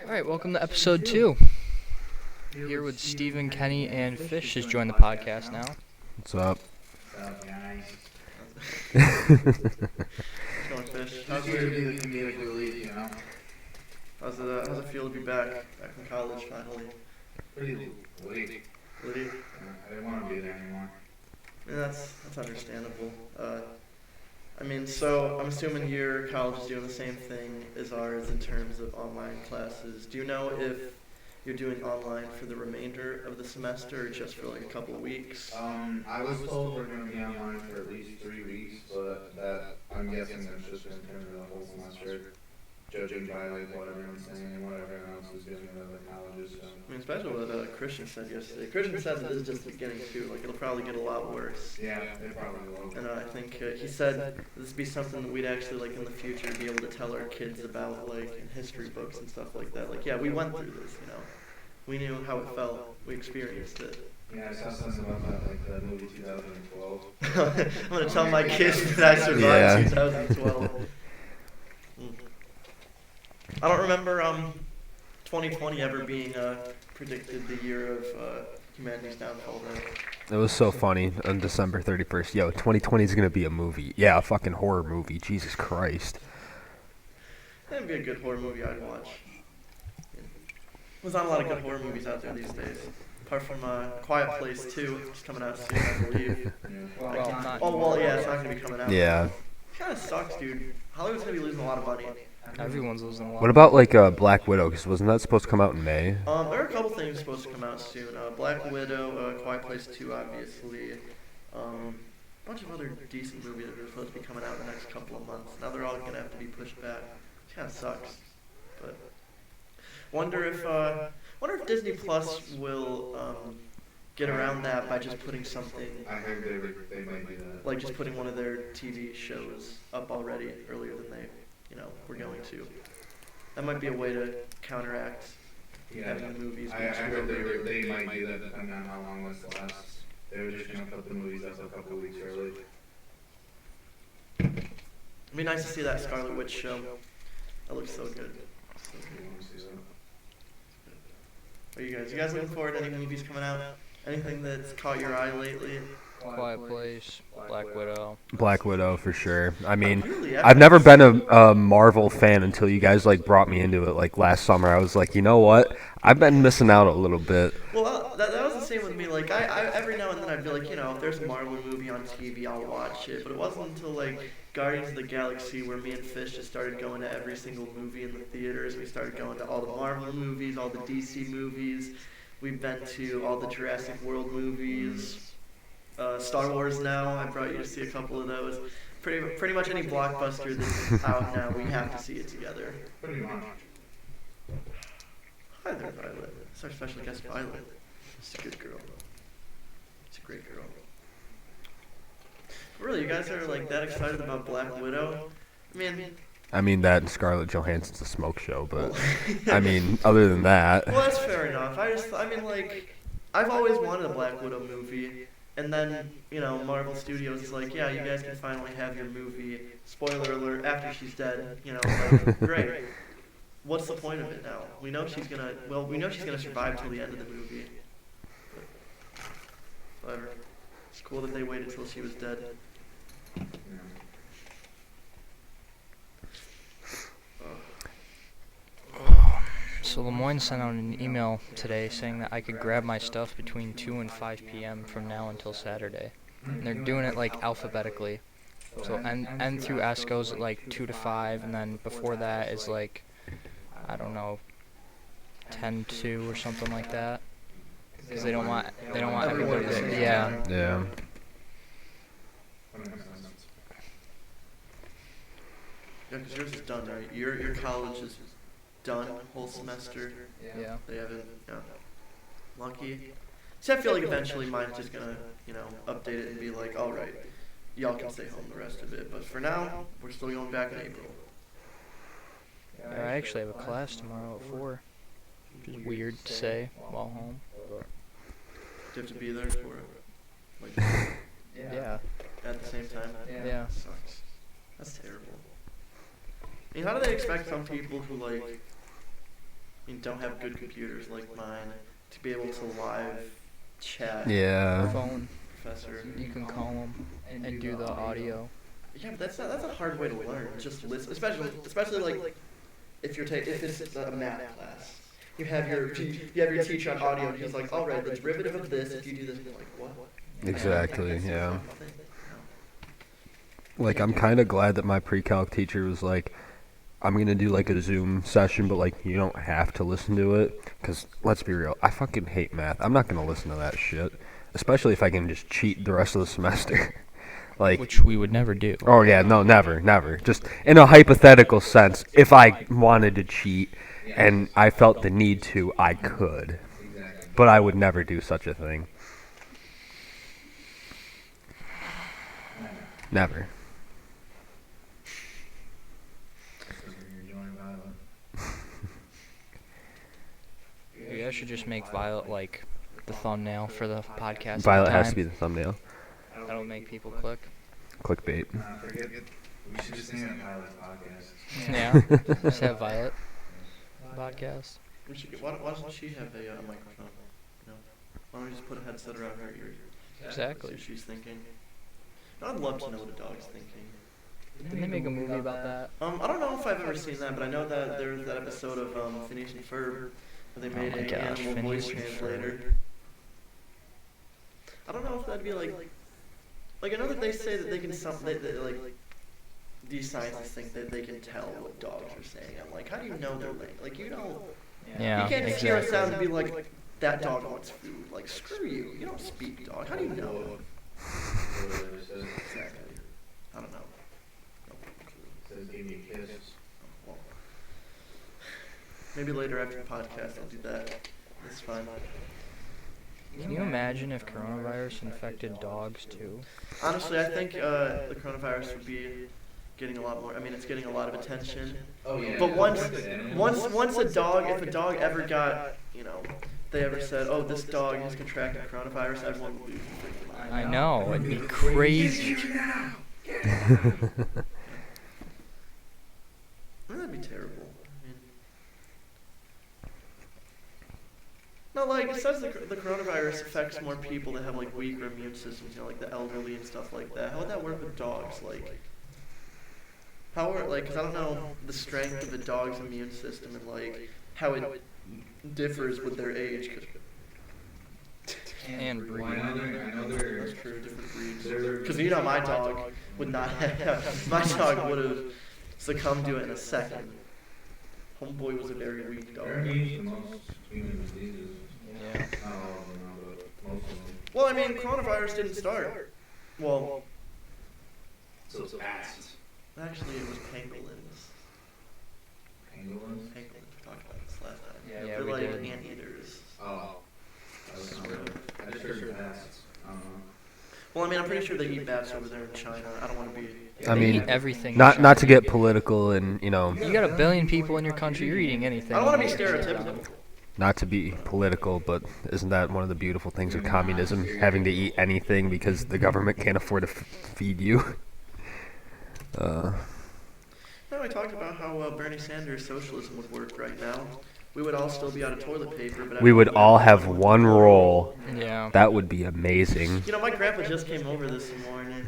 Alright, welcome to episode 2. Here with Stephen, Kenny, and Fish has joined the podcast now. What's up? What's up, guys? What's going, Fish? How's it be the comedic relief, you know? How's it feel to be back from college finally? Pretty late. Liddy? I didn't want to be there anymore. Yeah, that's understandable. So I'm assuming your college is doing the same thing as ours in terms of online classes. Do you know if you're doing online for the remainder of the semester or just for like a couple of weeks? I was told we're going to be online for at least 3 weeks, but that I'm guessing that's just going to turn into the whole semester, judging by like what everyone's saying and what everyone else is doing at other colleges. So. Especially what Christian said yesterday. Christian said that this is just the beginning too. Like it'll probably get a lot worse. Yeah, it probably will. And I think he said this would be something that we'd actually like in the future be able to tell our kids about, like in history books and stuff like that. Like, yeah, we went through this, you know. We knew how it felt. We experienced it. Yeah, I saw something about that, like the movie 2012. I'm gonna tell my kids that I survived 2012. I don't remember 2020 ever being predicted the year of humanity's downfall. It was so funny on December 31st. Yo, 2020 is going to be a movie. Yeah, a fucking horror movie. Jesus Christ. That'd be a good horror movie I'd watch. There's not a lot of good horror movies out there these days. Apart from Quiet Place 2, which is coming out soon, I believe. Yeah. It's not going to be coming out. Yeah. It kind of sucks, dude. Hollywood's going to be losing a lot of money. Everyone's losing a lot. What about like Black Widow? Because wasn't that supposed to come out in May? There are a couple things supposed to come out soon. Black Widow, Quiet Place 2, obviously. A bunch of other decent movies that are supposed to be coming out in the next couple of months. Now they're all going to have to be pushed back. It kind of sucks. But wonder if Disney Plus will get around that by just putting something, I heard they might do that. like just putting one of their TV shows up already earlier than they, were going to. That might be a way to counteract having the movies. I heard they might do that depending on how long this lasts. They were just going to put the movies up a couple of weeks early. It'd be nice to see that Scarlet Witch show. That looks so good. Are you guys looking forward to any movies coming out? Anything that's caught your eye lately? Quiet Place, Black Widow. Black Widow for sure. I mean, Really, I've never been a Marvel fan until you guys like brought me into it like last summer. I was like, you know what? I've been missing out a little bit. Well, that was the same with me. Like, I every now and then I'd be like, if there's a Marvel movie on TV, I'll watch it. But it wasn't until like Guardians of the Galaxy where me and Fish just started going to every single movie in the theaters. We started going to all the Marvel movies, all the DC movies. We've been to all the Jurassic World movies. Star Wars now. I brought you to see a couple of those. Pretty much any blockbuster that's out now, we have to see it together. Pretty much. Hi there, Violet. It's our special guest, Violet. She's a good girl. She's a great girl. Really, you guys are like that excited about Black Widow? I mean, that and Scarlett Johansson's a smoke show, but I mean, other than that. Well, that's fair enough. I've always wanted a Black Widow movie. And then, Marvel Studios is like, yeah, you guys can finally have your movie, spoiler alert, after she's dead, great. What's the point of it now? We know she's gonna survive till the end of the movie. But whatever. It's cool that they waited till she was dead. So Lemoyne sent out an email today saying that I could grab my stuff between 2 and 5 p.m. from now until Saturday. And they're doing it like alphabetically. So N through S goes at like 2 to 5, and then before that is like, I don't know, 10 to or something like that. Because they don't want everybody to, yeah. Yeah. Yeah, because yours is done, right? Your college is done, whole semester. Yeah. They haven't, lucky. See, I feel like eventually mine's just gonna, update it and be like, all right, y'all can stay home the rest of it. But for now, we're still going back in April. I actually have a class tomorrow at 4. Which is weird to say while home. Do you have to be there for it? Like, Yeah. at the same time? Yeah. Sucks. That's terrible. How do they expect some people who, don't have good computers like mine to be able to live chat. Yeah. Phone. Professor. You can call them and do the audio. Yeah, but that's a hard way to learn. Just listen, especially like if if it's a math class. You have your teacher on audio, and he's like, all right, the derivative of this, if you do this, and you're like, what? Exactly. Yeah. Like, I'm kind of glad that my pre-calc teacher was like, I'm going to do, like, a Zoom session, but, like, you don't have to listen to it. Because, let's be real, I fucking hate math. I'm not going to listen to that shit. Especially if I can just cheat the rest of the semester. Like, Which we would never do. oh, yeah, no, never. Just in a hypothetical sense, if I wanted to cheat and I felt the need to, I could. Exactly. But I would never do such a thing. Never. You're joining Violet. You guys should just make Violet like the thumbnail for the podcast. Violet every has to time. be the thumbnail. That'll make people click. Clickbait. Forget it. We should just name it Violet's podcast. Yeah. Just have Violet podcast. Why doesn't she have a microphone? No. Why don't we just put a headset around her ear? Exactly. See what she's thinking. I'd love to know what a dog's thinking. Didn't they make a movie about that? I don't know if I've ever seen that, but I know that there was that episode of Phineas and Ferb where they made my an gosh, animal voice Phineas and translator. I don't know if that'd be like I know that they say that they can like these scientists think that they can tell what dogs are saying. I'm like, how do you know their language? Like, you don't. Yeah. You can't just hear a exactly. sound and be like, that dog wants food. Like, screw you. You don't speak dog. How do you know? Exactly. I don't know. No clue. Says give me a kiss. Well, maybe later after the podcast I'll do that. It's fine. Can you imagine if coronavirus infected dogs too? Honestly, I think the coronavirus would be getting a lot more. I mean, it's getting a lot of attention. Oh yeah. But once a dog, if a dog ever got, they ever said, oh, this dog has contracted coronavirus, everyone would lose their freaking mind. I know, it'd be crazy. That'd be terrible. I mean, no, like, it says the coronavirus affects more people that have, like, weaker immune systems, like the elderly and stuff like that. How would that work with dogs? Like, because I don't know the strength of a dog's immune system and, like, how it differs with their age. And Well, breed. I know they're That's true, different breeds. They're- Because my dog would not have, my dog would have succumbed to it in a second. Homeboy was a very weak They're dog. immune to most human diseases. Yeah. Not all of them, but most of them. Well, I mean, coronavirus didn't start. Well, So it's fast. actually, it was pangolins. Pangolins? Pangolins, we talked about this last time. Yeah, They're we like did. anteaters. Oh. I just heard bats. I don't know. Well, I mean, I'm pretty sure they eat bats over there in China. I don't want to be. I They mean, eat everything. in not China. to get political and, You got 1 billion people in your country. You're eating anything. I don't want to be stereotypical. not to be political, but isn't that one of the beautiful things of communism, having to eat anything because the government can't afford to feed you? No, we talked about how Bernie Sanders' socialism would work right now. We would all still be out of toilet paper, but We would everyone all have one roll. Yeah. That would be amazing. My grandpa just came over this morning.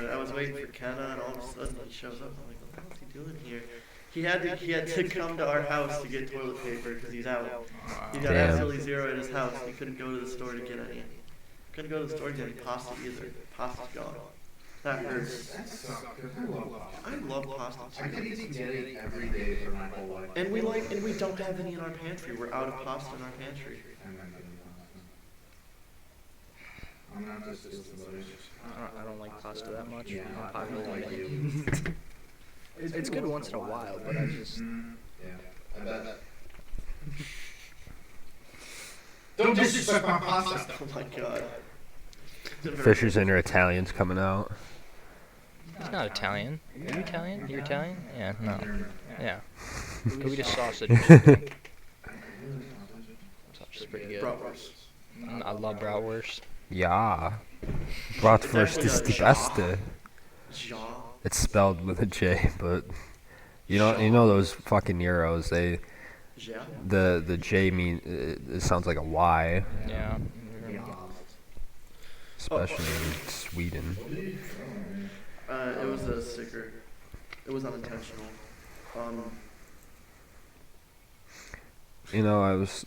I was waiting for Kenna, and all of a sudden he shows up. I'm like, what the hell is he doing here? He had to come to our house to get toilet paper because he's out. He got Damn. absolutely zero at his house. He couldn't go to the store to get any. Couldn't go to the store to get any pasta either. Pasta's gone. That hurts. That sucks, 'cause I love pasta. I love pasta I too. could eat spaghetti every day for my whole life. And we don't have any in our pantry. We're out of pasta in our pantry. I'm not getting pasta. I'm not just delicious. I don't like pasta that much. Yeah, I'm I popular don't like like you. It's good once in a while, but I just. Yeah, I bet. Don't disrespect my pasta. Oh my god. Fishers and her Italians coming out. He's not Italian. Are you Italian? You're Italian? Yeah, no. Yeah. Go eat a sausage. Sausage is pretty good. Bratwurst. I love bratwurst. Ja. Bratwurst is the beste. Ja. It's spelled with a J, but you know those fucking Euros. Yeah. The J it sounds like a Y, Yeah. especially in Sweden. It was a sticker. It was unintentional. You know, I was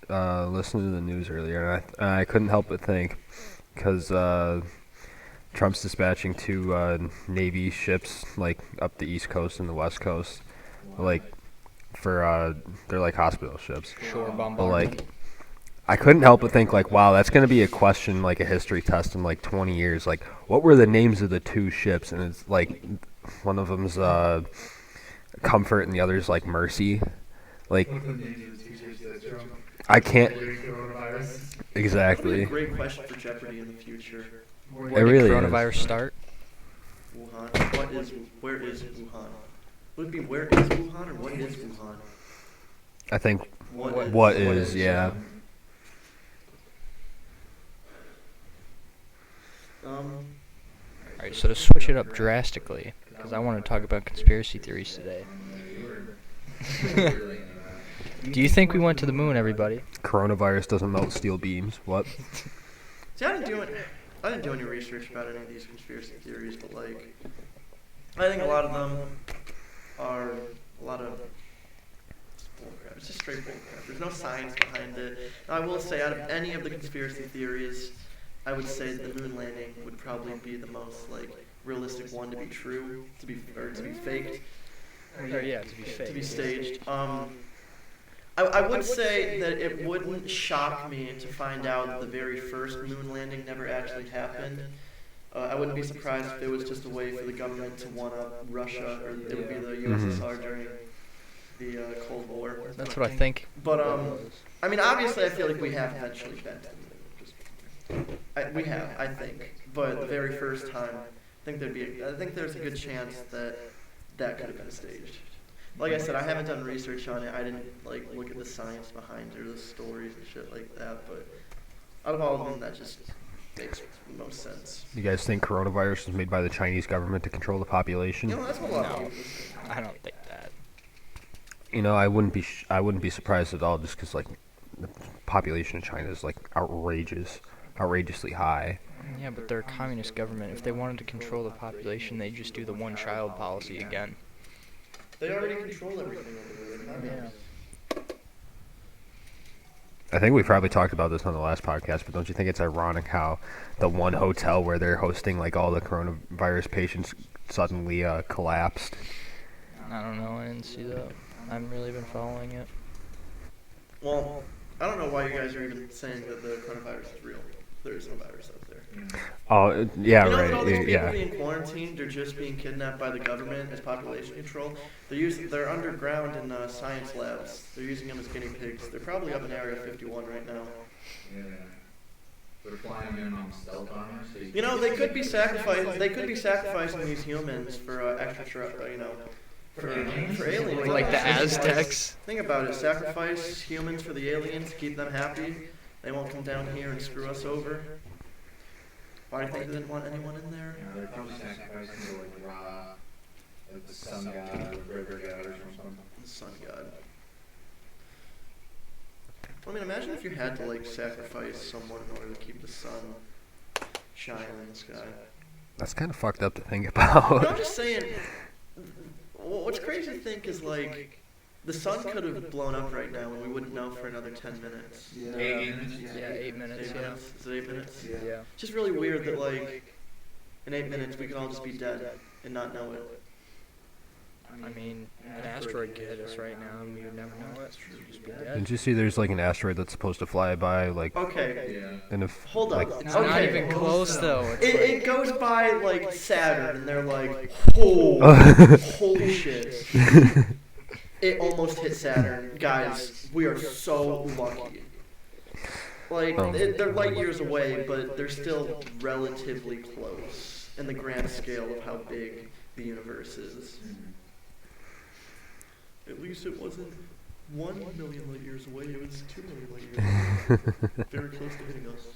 listening to the news earlier, and I couldn't help but think, because Trump's dispatching two Navy ships like up the East Coast and the West Coast, like for they're like hospital ships. Shore But bombardment. like, I couldn't help but think like, wow, that's gonna be a question, like a history test in like 20 years. Like, what were the names of the two ships? And it's like, one of them's Comfort and the other's like Mercy. Like, I can't That'd be exactly. a great question for Jeopardy in the future. When It did really is. coronavirus start? Wuhan. Where is Wuhan? Would it be where is Wuhan or what is Wuhan? I think What what is, yeah. Alright, so to switch it up drastically, because I want to talk about conspiracy theories today. Do you think we went to the moon, everybody? Coronavirus doesn't melt steel beams. What? See, I didn't do any research about any of these conspiracy theories, but like, I think a lot of them are a lot of it's bullcrap. It's just straight bullcrap. There's no science behind it. Now, I will say, out of any of the conspiracy theories, I would say that the moon landing would probably be the most like realistic one to be true, to be faked, Or yeah, to be fake. to be staged. I would say that it wouldn't shock me to find out that the very first moon landing never actually happened. I wouldn't be surprised if it was just a way for the government to one-up Russia, or it would be the USSR during the Cold War. That's what I think. But I mean, obviously, I feel like we have eventually been to the moon. We have, I think. But the very first time, I think there's a good chance that that could have been staged. Like I said, I haven't done research on it. I didn't like look at the science behind it or the stories and shit like that. But out of all of them, that just makes most sense. You guys think coronavirus was made by the Chinese government to control the population? You know, that's what a lot of No. people say. I don't think that. You know, I wouldn't be surprised at all, just because like the population of China is like outrageously high. Yeah, but they're a communist government. If they wanted to control the population, they'd just do the one-child policy again. They already control everything over there. Yeah. I think we probably talked about this on the last podcast, but don't you think it's ironic how the one hotel where they're hosting like all the coronavirus patients suddenly collapsed? I don't know. I didn't see that. I haven't really been following it. Well, I don't know why you guys are even saying that the coronavirus is real. There is no virus out there. Oh, yeah, You know right. that all these people Yeah. being quarantined are just being kidnapped by the government as population control? They're underground in science labs. They're using them as guinea pigs. They're probably up in Area 51 right now. Yeah. They're flying in on stealth armor, so You know, they could be sacrificing these humans for for aliens. Like the Aztecs. Think about it. Sacrifice humans for the aliens, keep them happy. They won't come down here and screw us over. Why do you think they didn't want anyone in there? you know, they're probably sacrificing to like Ra, like the sun god, or river god, or something. The sun god. I mean, imagine if you had to like sacrifice someone in order to keep the sun shining in the sky. That's kind of fucked up to think No, about. I'm just saying. What's crazy to think is like the sun could have blown up right now and we wouldn't know for another 10 minutes. Yeah. 8 minutes? Yeah, 8 minutes. Yeah. Is it 8 minutes? Yeah. It's just really weird that like in 8 minutes we could all just be dead and not know it. I mean, an asteroid could hit us right now, and we would never know it. We'd just be dead. Didn't you see there's like an asteroid that's supposed to fly by like Okay, Yeah. in a hold up. like It's Okay. not even close, though. It's like, It goes by like Saturn and they're like, oh, holy shit. It almost hit Saturn. Guys, we are so lucky. Like, they're light years away, but they're still relatively close in the grand scale of how big the universe is. At least it wasn't 1 million light years away, it was 2 million light years away. Very close to hitting us.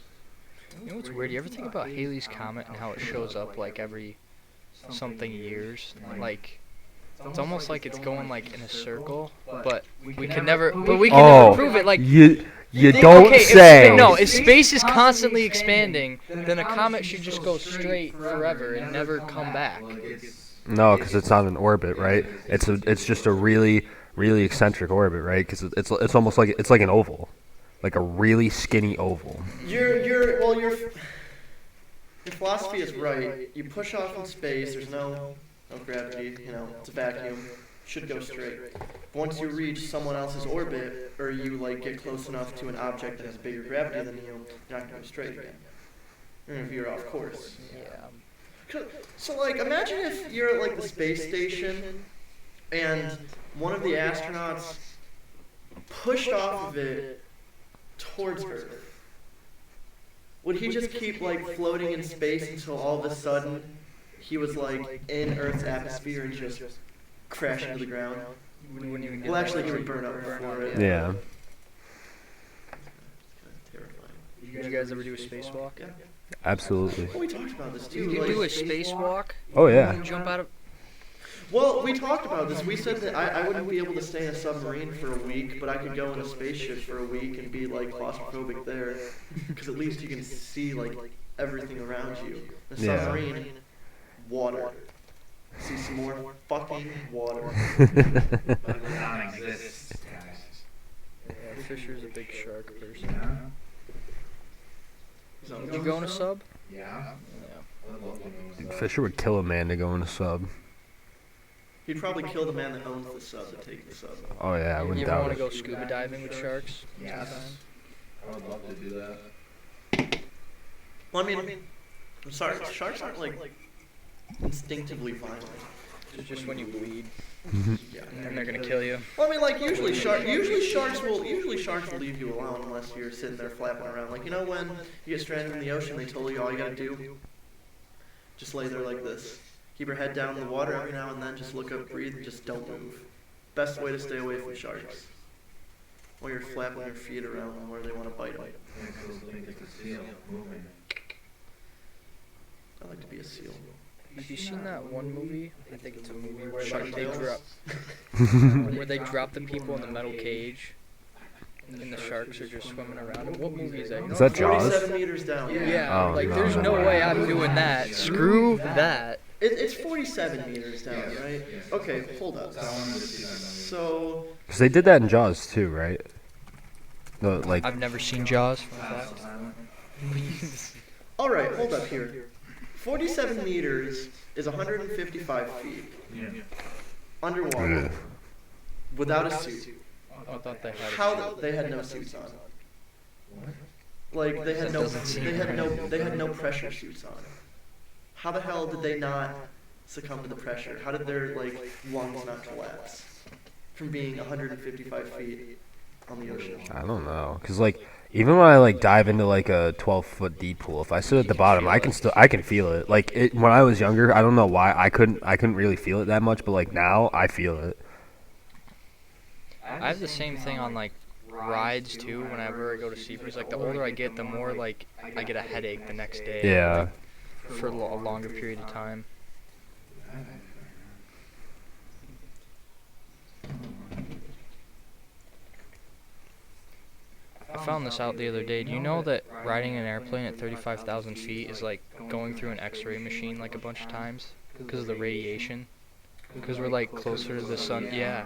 you know what's weird? You ever think about Halley's Comet and how it shows up like every something years? Like, It's almost like it's going like in a circle, but we can never Oh, prove it. Like you don't okay, say. if space is constantly expanding, then a comet should just go straight forever and never come back. No, because it's on an orbit, right? It's just a really eccentric orbit, right? Because it's almost like it's like an oval, like a really skinny oval. Your philosophy is right. You push off in space. There's no gravity. You know, it's a vacuum. Should go straight. But once you reach someone else's orbit, or you like get close enough to an object that has bigger gravity than you, you're not gonna go straight again. You're gonna veer off course. Yeah. So like, imagine if you're at like the space station, and one of the astronauts pushed off of it towards Earth. Would he just keep like floating in space until all of a sudden he was like in Earth's atmosphere and just crash into the ground? Well, actually, he would burn up before it. Yeah. Terrifying. Did you guys ever do a spacewalk? Yeah. Absolutely. Well, we talked about this too. You can do a spacewalk. Oh yeah. Jump out of. Well, we talked about this. We said that I wouldn't be able to stay in a submarine for a week, but I could go in a spaceship for a week and be like claustrophobic there, because at least you can see like everything around you. In a Yeah. submarine, water. See some more fucking water. But it does not exist, guys. Yeah, Fisher's a big shark person. Yeah. Would you go in a sub? Yeah. Yeah. I'd love to know that. Fisher would kill a man to go in a sub. He'd probably kill the man that owns the sub to take the sub. Oh yeah, I You wouldn't ever doubt want to it. go scuba diving with sharks? Yes. I would love to do that. Well, I mean, I'm sorry, sharks aren't like instinctively violent. It's just when you bleed, Yeah. and they're gonna kill you. Well, I mean, like usually sharks will leave you alone unless you're sitting there flapping around. Like, you know when you get stranded in the ocean, they told you all you gotta do, just lay there like this, keep your head down in the water every now and then, just look up, breathe, and just don't move. Best way to stay away from sharks. While you're flapping your feet around where they want to bite them. I think it's a seal moving. I like to be a seal. Have you seen that one movie? I think it's a movie where Shark like, they Tales? drop the people in the metal cage, and the sharks are just swimming around. What movie is that? You Is know that Jaws? 47 meters down. Yeah, Oh, like no, there's no, no no. way I'm doing that. Screw that. It's 47 meters down, right? Okay, hold up. I wanted to see that movie. So, Because they did that in Jaws too, right? No, like I've never seen Jaws. all right, hold up here. 47 meters is 155 feet Yeah. underwater ugh. without a suit. I thought they had. How they had no suits on? Like they had no pressure suits on. How the hell did they not succumb to the pressure? How did their like lungs not collapse from being 155 feet on the ocean? I don't know, cause like even when I like dive into like a 12-foot deep pool, if I sit at the bottom, I can feel it. Like it when I was younger, I don't know why I couldn't really feel it that much, but like now I feel it. I have the same thing on like rides too. Whenever I go to Seabreeze, like the older I get, the more like I get a headache the next day. Yeah. For a longer period of time. I found this out the other day. Do you know that riding an airplane at 35,000 feet is like going through an X-ray machine like a bunch of times because of the radiation? Because we're like closer to the sun. Yeah.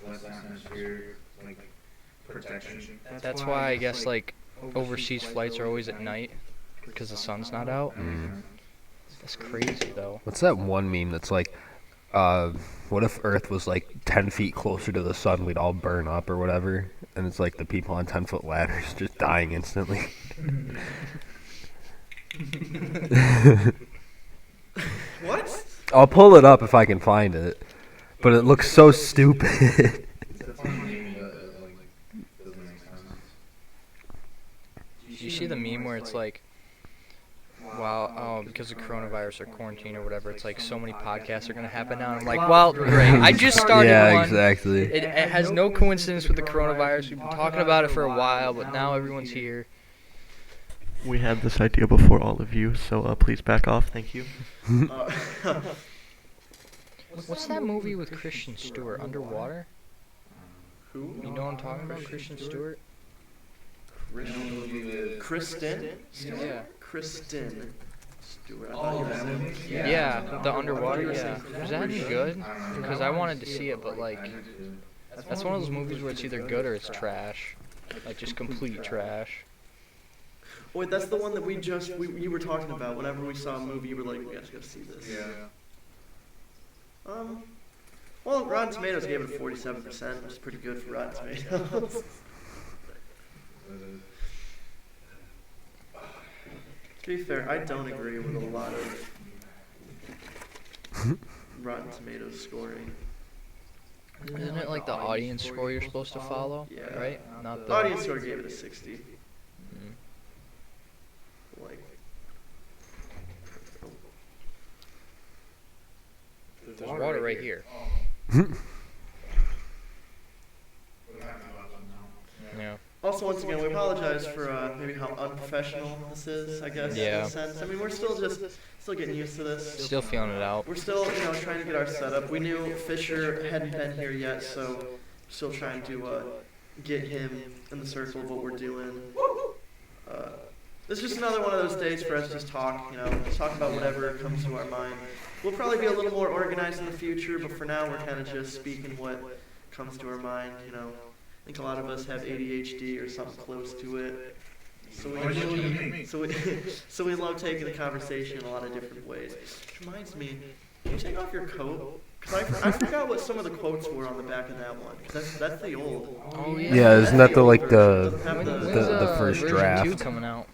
Less atmosphere, like protection. That's why I guess like overseas flights are always at night because the sun's not out. That's crazy though. What's that one meme that's like, what if Earth was like 10 feet closer to the sun, we'd all burn up or whatever? And it's like the people on 10-foot ladders just dying instantly. What? I'll pull it up if I can find it, but it looks so stupid. That's one meme that like doesn't make sense. Did you see the meme where it's like, wow, because of coronavirus or quarantine or whatever, it's like so many podcasts are going to happen now. And I'm like, well, great. I just started Yeah, one. exactly. It has no coincidence with the coronavirus. We've been talking about it for a while, but now everyone's here. We had this idea before all of you, so please back off. Thank you. What's that movie with Christian Stewart? Underwater? Who? You know what I'm talking about? Christian Stewart? Kristen? Yeah. Kristen Stewart. I thought you were saying. Yeah, the underwater. were Yeah. saying Was that any good? Because I wanted to see it, but like, I need to. that's one of those movies where it's either good or it's trash. Like just complete trash. Oh, wait, that's the one that you were talking about. Whenever we saw a movie, you were like, we gotta go see this. Yeah. Well, Rotten Tomatoes gave it a 47%, which is pretty good for Rotten Tomatoes. To be fair, I don't agree with a lot of Rotten Tomatoes scoring. Isn't it like the audience score you're supposed to follow? Yeah. Right? Not The the. audience score gave it a 60. Mm. Like, There's water right here. Yeah. also, once again, we apologize for maybe how unprofessional this is, I guess, in Yeah. a sense. I mean, we're still getting used to this. Still feeling it out. We're still, trying to get our setup. We knew Fisher hadn't been here yet, so still trying to get him in the circle of what we're doing. This is just another one of those days for us to just talk, just talk about whatever comes to our mind. We'll probably be a little more organized in the future, but for now we're kind of just speaking what comes to our mind, I think a lot of us have ADHD or something close to it. So we love taking the conversation in a lot of different ways. Which reminds me, can you take off your coat? Because I forgot what some of the quotes were on the back of that one. Because that's the old. Oh yeah. Yeah, isn't that the like Doesn't have When- the- when's, the first version draft? 2 coming out?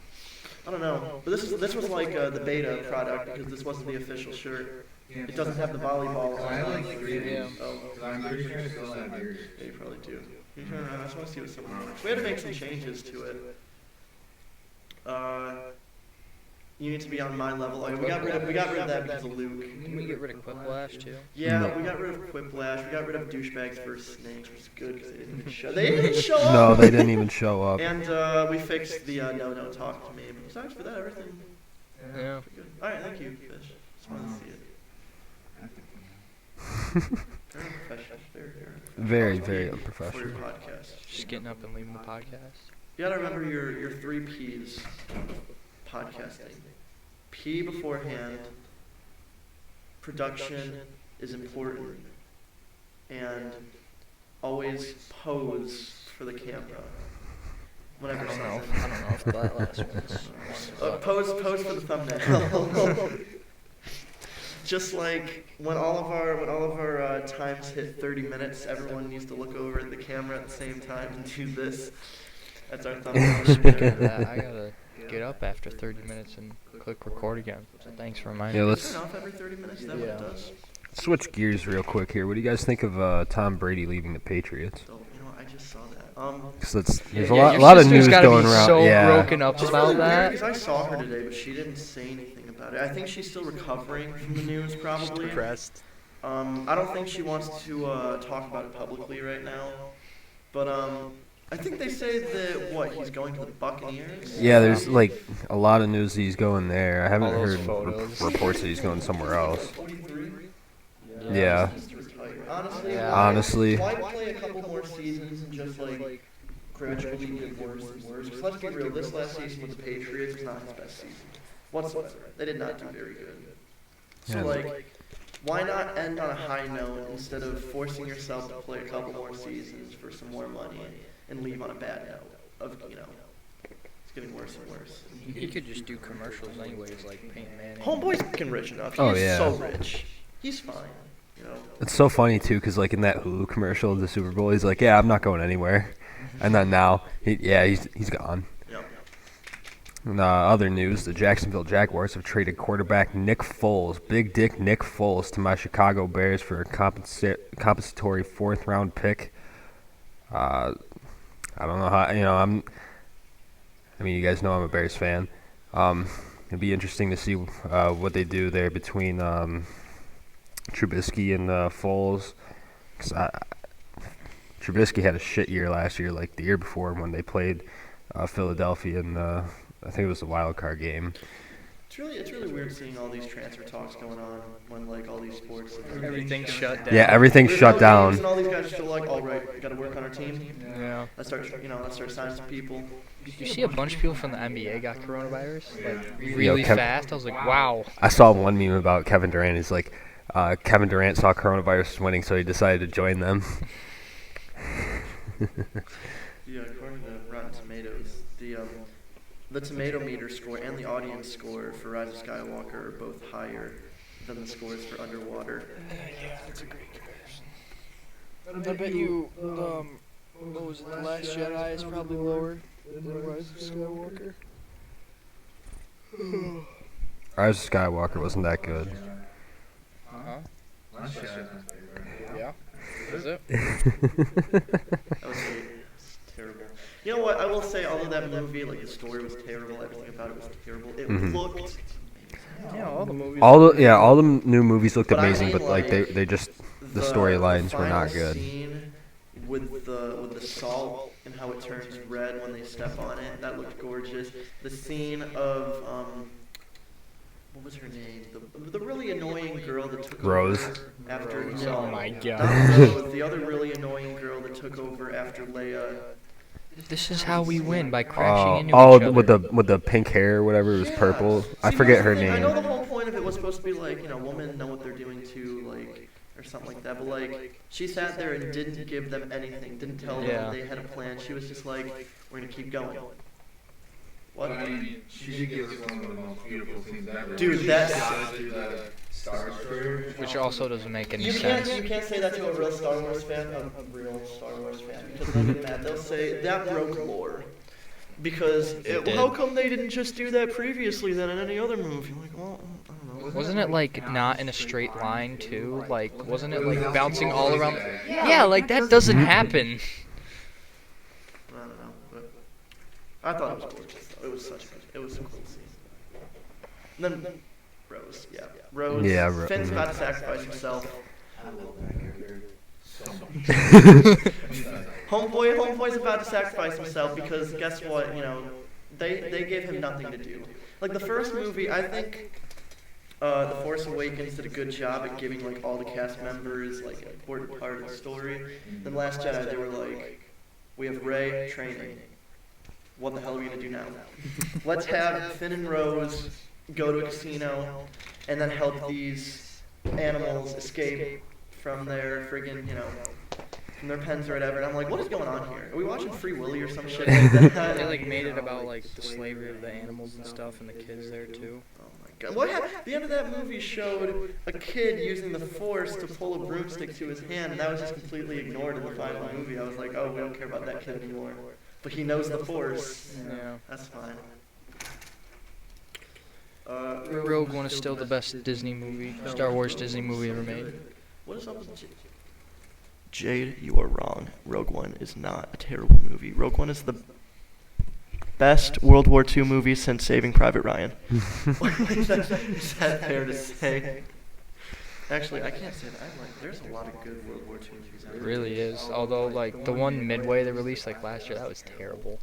I don't know, but this was like the beta product because this wasn't the official shirt. It doesn't have the volleyball I on like it. 3 of Yeah. these. Oh, Because I'm pretty sure I still have yours. yeah, you probably do. Can you turn around? I just want to see what some of them are. We had to make some changes to it. You need to be on my level. Oh, yeah, we got rid of that because of Luke. Didn't we get rid of Quiplash too? Yeah, No. we got rid of Quiplash. We got rid of Douchebags versus Snakes, which is good because they didn't even show. They didn't show up. No, they didn't even show up. And we fixed the no talk to me. But besides for that, everything Yeah. pretty good. All right, thank you, Fish. Just wanted to see it. Very unprofessional. Very, very For your unprofessional. podcast. Just getting up and leaving the podcast. You gotta remember your 3 P's. Podcasting. P beforehand. Production is important. And always pose for the camera. I Whatever don't know. says it. I don't know if that last one's. Pose for the thumbnail. Just like when all of our times hit 30 minutes, everyone needs to look over at the camera at the same time and do this. That's our thumbnail. Speaking of that, I gotta get up after 30 minutes and click record again. So thanks for reminding Yeah, me. let's Turn off every 30 minutes. Is that what it Yeah. does? switch gears real quick here. What do you guys think of Tom Brady leaving the Patriots? So, I just saw that. 'Cause there's Yeah, a your lot of sister's news gotta going be around. so Yeah. broken up It's about really weird that. because I saw her today, but she didn't say anything about it. I think she's still recovering from the news, probably. Depressed. I don't think she wants to talk about it publicly right now. But I think they say that he's going to the Buccaneers. Yeah, there's like a lot of news that he's going there. I haven't All those heard photos. reports that he's going somewhere else. 43. Yeah. He's retired. Honestly, Yeah. Honestly. why play a couple more seasons and just gradually get worse and worse? 'Cause let's be real, this last season with the Patriots was not his best season whatsoever. They did not do very good. So Yeah. why not end on a high note instead of forcing yourself to play a couple more seasons for some more money and leave on a bad note of it's getting worse and worse. He could just do commercials anyways, like Peyton Manning. Homeboy's fucking rich enough. He's Oh, yeah. so rich. He's fine. It's so funny too, 'cause like in that Hulu commercial of the Super Bowl, he's like, "Yeah, I'm not going anywhere," and then now, he's gone. Yep. And, other news: the Jacksonville Jaguars have traded quarterback Nick Foles, Big Dick Nick Foles, to my Chicago Bears for a compensatory 4th-round pick. I don't know how. I mean, you guys know I'm a Bears fan. It'd be interesting to see what they do there between Trubisky and Foles. 'Cause Trubisky had a shit year last year, like the year before when they played Philadelphia in I think it was the wild card game. It's really weird seeing all these transfer talks going on when like all these sports. Everything's shut down. Yeah, everything's There's shut no down. games, and all these guys are still like, all right, we got to work on our team. Yeah. Let's start signing some people. You see a bunch of people from the NBA got coronavirus, like really Kev- fast. I was like, wow. I saw one meme about Kevin Durant. He's like, Kevin Durant saw coronavirus was winning, so he decided to join them. Yeah, according to Rotten Tomatoes, the tomato meter score and the audience score for Rise of Skywalker are both higher than the scores for Underwater. Yeah, that's a great comparison. I bet you, what was it, The Last Jedi is probably lower than Rise of Skywalker. Rise of Skywalker wasn't that good. Huh? Last Jedi's my favorite. Yeah. Is it? That was terrible. You know what? I will say, although that movie, like the story was terrible, everything about it was terrible. It Mhm. looked. Yeah, all the movies. All the new movies looked But I amazing, mean, but like like, they just the storylines were not final good. Scene with the salt and how it turns red when they step on it, that looked gorgeous. The scene of what was her name? The really annoying girl that took Rose. over after. Rose, No, oh my not God. Rose, the other really annoying girl that took over after Leia. This is how we win, by crashing into each other. with the pink hair or whatever, it was Yeah. purple. I See, forget that's her the thing. I know the name. whole point of it was supposed to be like, women know what they're doing too, like, or something like that. But like, she sat there and didn't give them anything, didn't tell Yeah. them they had a plan. She was just like, we're gonna keep going. What? But I mean, she did give us one of the most beautiful scenes ever. Dude, She that's- shot through the Star Destroyer. Which also doesn't make any You sense. can't say that to a real Star Wars fan, a real Star Wars fan, because they'll get mad. They'll say that broke lore. Because did. how come they didn't just do that previously then in any other movie? I'm like, well, I don't know. Wasn't it like not in a straight line too? Like, wasn't it like bouncing all around? Yeah, like that doesn't happen. I don't know, but I thought it was gorgeous. Though. It was a cool scene. And then Rose, yeah, Rose. Yeah, Finn's about to sacrifice himself. I love that character so much. Homeboy's about to sacrifice himself because guess what? They gave him nothing to do. Like the first movie, I think. The Force Awakens did a good job at giving like all the cast members like an important part of the story. Then Last Jedi, they were like, we have Rey training. What the hell are we gonna do now? Let's have Finn and Rose go to a casino and then help these animals escape from their friggin', from their pens or whatever. And I'm like, what is going on here? Are we watching Free Willy or some shit like that? They like made it about like the slavery of the animals and stuff, and the kids there too. Oh my god. What happened? The end of that movie showed a kid using the Force to pull a broomstick to his hand, and that was just completely ignored in the final movie. I was like, oh, we don't care about that kid anymore. But he knows the Force. Yeah. That's fine. Rogue One is still the best Disney movie, Star Wars Disney movie ever made. What is up with Jade, you are wrong. Rogue One is not a terrible movie. Rogue One is the best World War II movie since Saving Private Ryan. Is that fair to say? Actually, I can't say that. There's a lot of good World War II movies out It there. really is. Although like the one Midway they released like last year, that was terrible.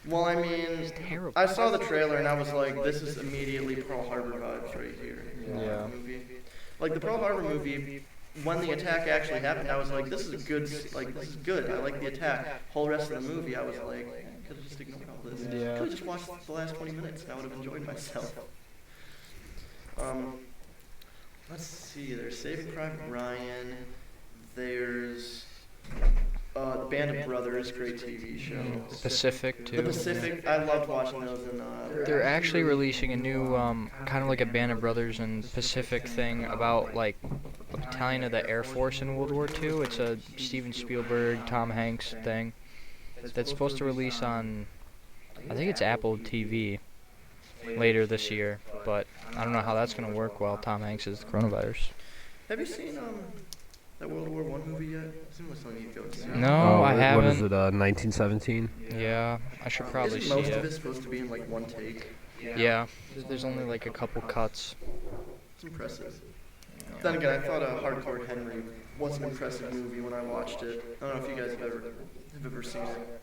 Well, I mean, Terrible. I saw the trailer and I was like, this is immediately Pearl Harbor vibes right here. Yeah. Like the Pearl Harbor movie, when the attack actually happened, I was like, this is good. This is good. I like the attack. Whole rest of the movie, I was like, could have just ignored all this. Yeah. Could have just watched the last 20 minutes. I would have enjoyed myself. Let's see. There's Saving Private Ryan. There's the Band of Brothers, great TV show. Pacific too. The Pacific, I loved watching those. They're actually releasing a new kind of like a Band of Brothers and Pacific thing about like a battalion of the Air Force in World War II. It's a Steven Spielberg, Tom Hanks thing that's supposed to release on, I think it's Apple TV later this year, but I don't know how that's gonna work while Tom Hanks is coronavirus. Have you seen that World War I movie yet? It's almost something you go see. No, I What is haven't. it? 1917. Yeah, I should probably Isn't see most of it it. supposed to be in like one take? Yeah, there's only like a couple cuts. It's impressive. Then again, I thought Hardcore Henry was an impressive movie when I watched it. I don't know if you guys have ever seen it.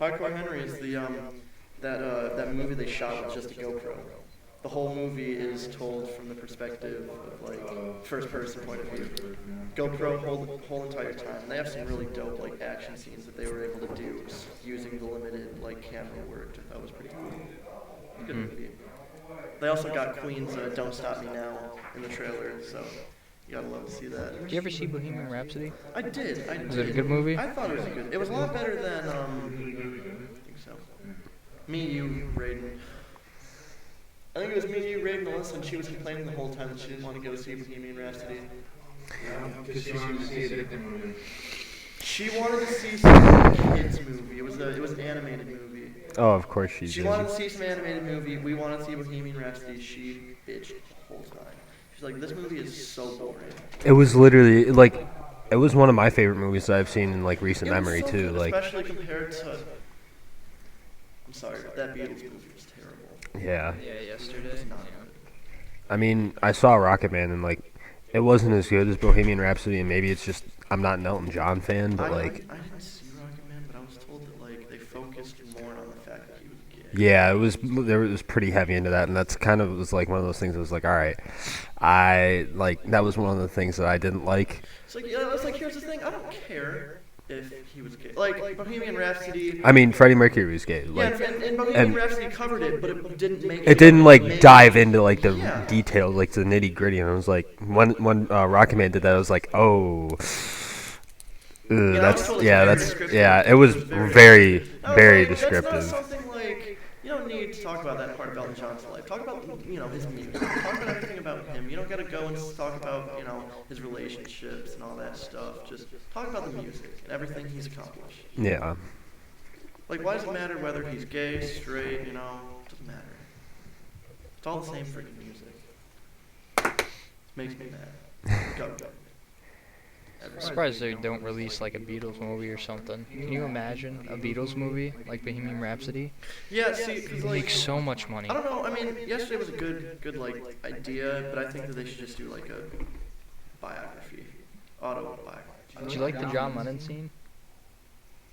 Hardcore Henry is that movie they shot was just a GoPro. The whole movie is told from the perspective of like first person point of view. GoPro whole entire time. And they have some really dope like action scenes that they were able to do using the limited like camera work. I thought was pretty cool. Good movie. They also got Queen's "Don't Stop Me Now" in the trailer, so you gotta love to see that. Did you ever see Bohemian Rhapsody? I did. Was it a good movie? I thought it was good. It was a lot better than I think so. Me, you, Raiden. I think it was me, you, Raiden, Melissa, and she was complaining the whole time that she didn't want to go see Bohemian Rhapsody. Because she wanted to see a different movie. She wanted to see some kids movie. It was an animated movie. Oh, of course she She did. wanted to see some animated movie. We wanted to see Bohemian Rhapsody. She bitched the whole time. She's like, this movie is so boring. It was literally like, it was one of my favorite movies that I've seen in like recent It was memory so too. good, Like, especially compared to. I'm sorry, but that Beatles movie was terrible. yeah. Yeah, yesterday. It's not Yeah. I mean, I saw Rocket Man and like, it wasn't as good as Bohemian Rhapsody, and maybe it's just I'm not an Elton John fan, but like, I didn't see Rocket Man, but I was told that like they focused more on the fact that he was gay. yeah, it was pretty heavy into that, and that's kind of was like one of those things that was like, all right, I like that was one of the things that I didn't like. It's like, yeah, it's like here's the thing. I don't care if he was gay. Like Bohemian Rhapsody. I mean, Freddie Mercury was gay. Yeah, Like, and Bohemian Rhapsody covered it, but it didn't make it didn't like make dive into like the Yeah. details, like the nitty gritty. And I was like, when Rocket Man did that, I was like, oh, I that's was told it's yeah, very that's descriptive. yeah. It was very I was very like, descriptive. That's not something like you don't need to talk about that part of Elton John's life. Talk about his music. Talk about everything about him. You don't gotta go and talk about his relationships and all that stuff. Just talk about the music and everything he's accomplished. Yeah. Like, why does it matter whether he's gay, straight? It doesn't matter. It's all the same freaking music. Makes me mad. Go. I'm surprised they don't release like a Beatles movie or something. Can you imagine a Beatles movie like Bohemian Rhapsody? Yeah, see, because It like makes so much money. I don't know. I mean, yesterday was a good like idea, but I think that they should just do like a biography, autobiography. Did you like the John Lennon scene?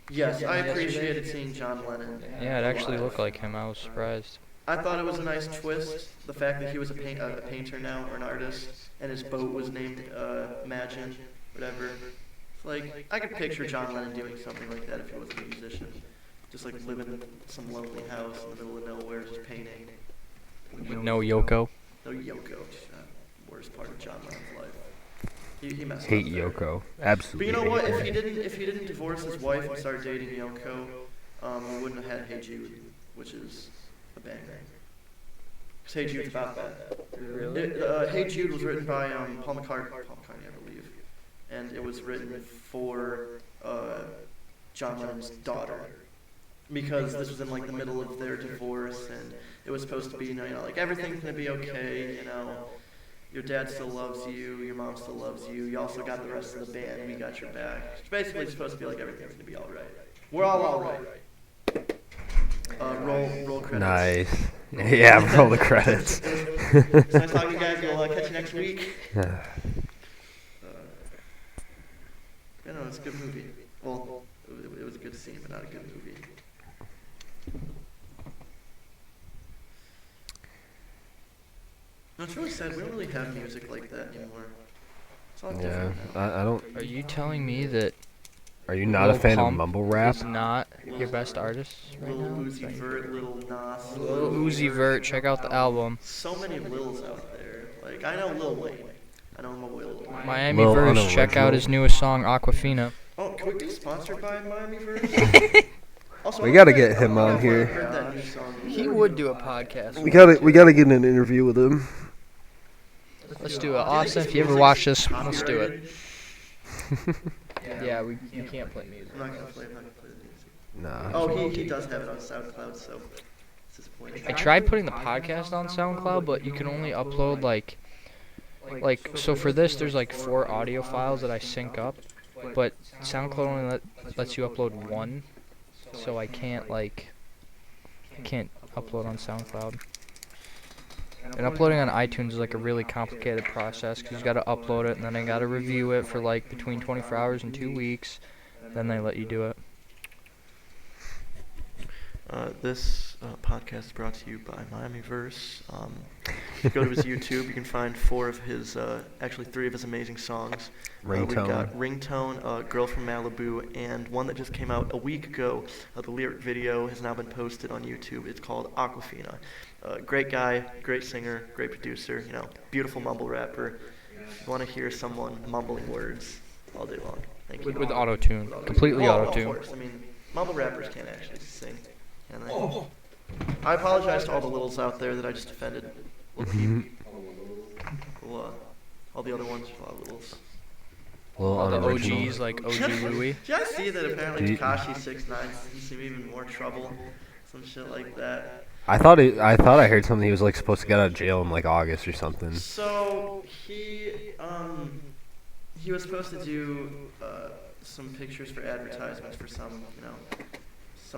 Yes, I appreciated seeing John Lennon. Yeah, it actually looked like him. I was surprised. I thought it was a nice twist. The fact that he was a painter now or an artist, and his boat was named Imagine, whatever. It's like I could picture John Lennon doing something like that if he wasn't a musician. Just like living in some lonely house in the middle of nowhere, just painting. No Yoko. No Yoko. Worst part of John Lennon's life. He messed Hate up there. Yoko. But Absolutely. you know hate what? Yoko. If he didn't divorce his wife and start dating Yoko, we wouldn't have had Hey Jude, which is a banger. Because Hey Jude's about that. Hey Jude was written by Paul McCartney, I believe, and it was written for John Lennon's daughter. Because this was in like the middle of their divorce, and it was supposed to be, like everything's gonna be okay, Your dad still loves you, your mom still loves you, you also got the rest of the band, we got your back. It's basically supposed to be like everything's gonna be alright. We're all alright. Roll credits. Nice. Yeah, roll the credits. It's nice talking to you guys, we'll catch you next week. It's a good movie. Well, it was a good scene, but not a good movie. No, it's really sad. We don't really have music like that anymore. It's all Yeah, different now. I don't. Are you telling me that Are you not a Lil fan of Pump mumble rap? is not your best artist right Lil now? Uzi Vert, Lil Nas. Lil Uzi Vert, check out the album. So many Lils out there. Like, I know Lil Wayne. I know Lil Wayne. Miami Lil Verse, check out Unoriginal. his newest song, Aquafina. Oh, can we be sponsored by Miami Verse? Also, We I gotta don't get think- him I don't on think I've here. heard that new song. He would do a podcast. We gotta get an interview with him. Let's do it. Austin, if you ever watch this, let's do it. Yeah, you can't play music. I'm not gonna play the music. Nah. Oh, he does have it on SoundCloud, so it's disappointing. I tried putting the podcast on SoundCloud, but you can only upload like so for this there's like 4 audio files that I sync up, but SoundCloud only lets you upload 1, so I can't upload on SoundCloud. And uploading on iTunes is like a really complicated process because you got to upload it and then I got to review it for like between 24 hours and 2 weeks, then they let you do it. This podcast is brought to you by Miamiverse. Go to his YouTube. You can find actually 3 of his amazing songs. We've got Ringtone, Girl from Malibu, and one that just came out a week ago. The lyric video has now been posted on YouTube. It's called Aquafina. Great guy, great singer, great producer, beautiful mumble rapper. If you want to hear someone mumbling words all day long, thank you. With auto-tune. Completely auto-tune. Of course. Mumble rappers can't actually sing. I apologize to all the littles out there that I just offended. All the other ones, a lot of littles. All the OGs like OG Louie. Did I see that apparently Tekashi 6ix9ine seems to be in more trouble? Some shit like that. I thought I heard something. He was like supposed to get out of jail in like August or something. So he was supposed to do some pictures for advertisements for some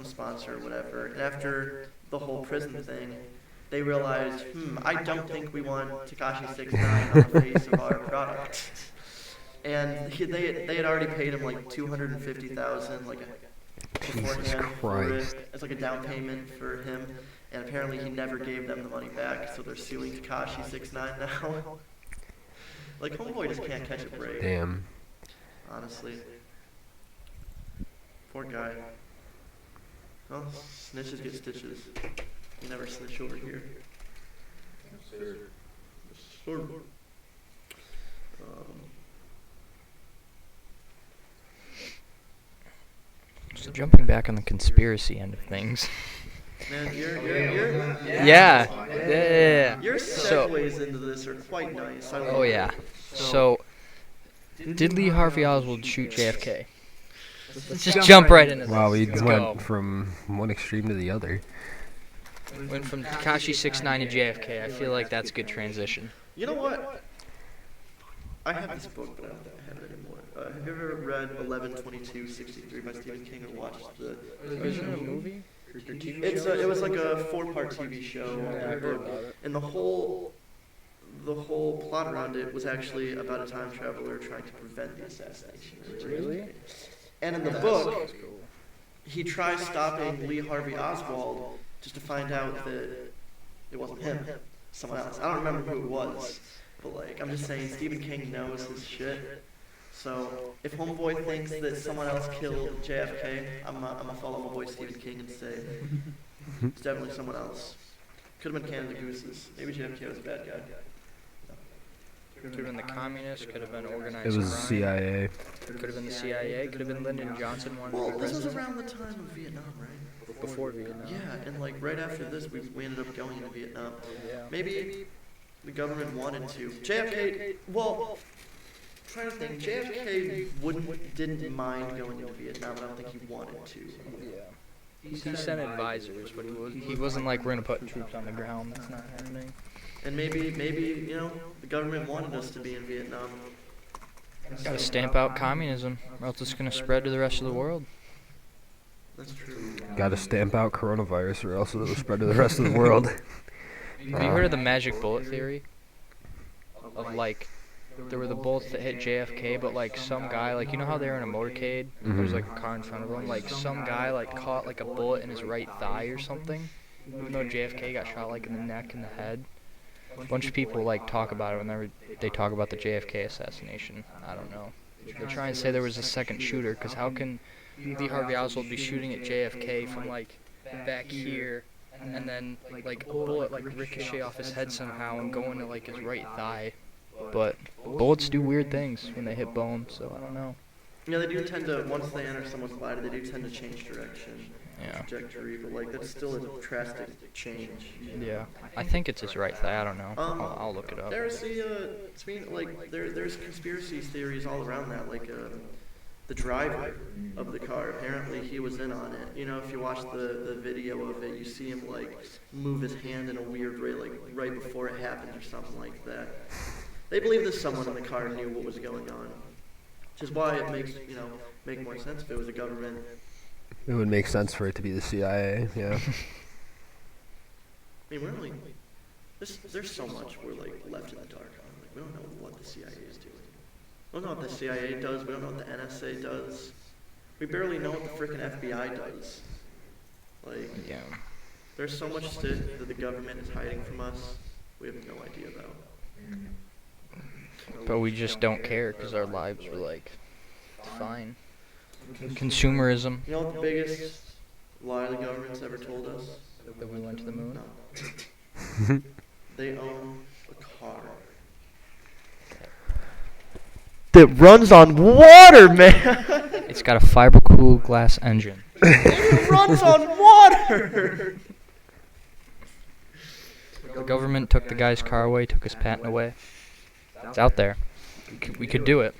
sponsor or whatever. And after the whole prison thing, they realized, I don't think we want Tekashi 6ix9ine on the face of our product. And they had already paid him like $250,000 beforehand for it as like a down payment for him. And apparently he never gave them the money back, so they're suing Tekashi 6ix9ine now. Homeboy just can't catch a break. Damn. Honestly. Poor guy. Well, snitches get stitches. You never snitch over here. Sir. So jumping back on the conspiracy end of things. Man, Yeah. Your segues into this are quite nice. Oh yeah. So, did Lee Harvey Oswald shoot JFK? Let's just jump right into this. Wow, we Let's went go. from one extreme to the other. Went from Tekashi 6ix9ine to JFK. I feel like that's a good transition. You know what? I have this book, but I don't have it anymore. Have you ever read 11/22/63 by Stephen King or watched the? Isn't it a movie? It was like a 4-part TV show. And the whole plot around it was actually about a time traveler trying to prevent the assassination. Really? And in the book, he tries stopping Lee Harvey Oswald just to find out that it wasn't him, someone else. I don't remember who it was, but I'm just saying Stephen King knows his shit. So if Homeboy thinks that someone else killed JFK, I'm gonna follow my boy Stephen King and say it's definitely someone else. Could have been Canada Gooses. Maybe JFK was a bad guy. Could have been the communists. Could have been It organized was crime. CIA. Could have been the CIA. Could have been Lyndon Johnson wanted to Well, be this was president. around the time of Vietnam, right? Before Vietnam. Yeah, and right after this, we ended up going into Vietnam. Yeah. Maybe the government wanted to. JFK, well, trying to think, JFK didn't mind going into Vietnam. I don't think he wanted to. Yeah. He sent advisors, but he wasn't like, we're gonna put troops on the ground. That's not happening. And maybe the government wanted us to be in Vietnam. Gotta stamp out communism, or else it's gonna spread to the rest of the world. That's true. Got to stamp out coronavirus, or else it'll spread to the rest of the world. Have you heard of the magic bullet theory? Of there were the bullets that hit JFK, but some guy, you know how they're in a motorcade? There's a car in front of them. Some guy caught a bullet in his right thigh or something. Even though JFK got shot in the neck and the head. A bunch of people talk about it whenever they talk about the JFK assassination. I don't know. They try and say there was a second shooter, because how can Lee Harvey Oswald be shooting at JFK from back here, and then a bullet ricochet off his head somehow and go into his right thigh? But bullets do weird things when they hit bone, so I don't know. Yeah, they do tend to, once they enter someone's body, they do tend to change direction, Yeah. trajectory, but that's still a drastic change. Yeah. I think it's his right thigh. I don't know. I'll look it up. There's there's conspiracy theories all around that, the driver of the car, apparently he was in on it. If you watch the video of it, you see him move his hand in a weird way, right before it happened or something like that. They believe that someone in the car knew what was going on, which is why it makes make more sense if it was a government. It would make sense for it to be the CIA, yeah. We're only there's so much we're left in the dark on. We don't know what the CIA is doing. We don't know what the CIA does. We don't know what the NSA does. We barely know what the frickin' FBI does. Yeah. There's so much shit that the government is hiding from us. We have no idea though. But we just don't care because our lives were like fine. Consumerism. You know what the biggest lie the government's ever told us? That we went to the moon. No. They own a car that runs on water, man. It's got a fiberglass engine. It runs on water. The government took the guy's car away, took his patent away. It's out there. We could do it.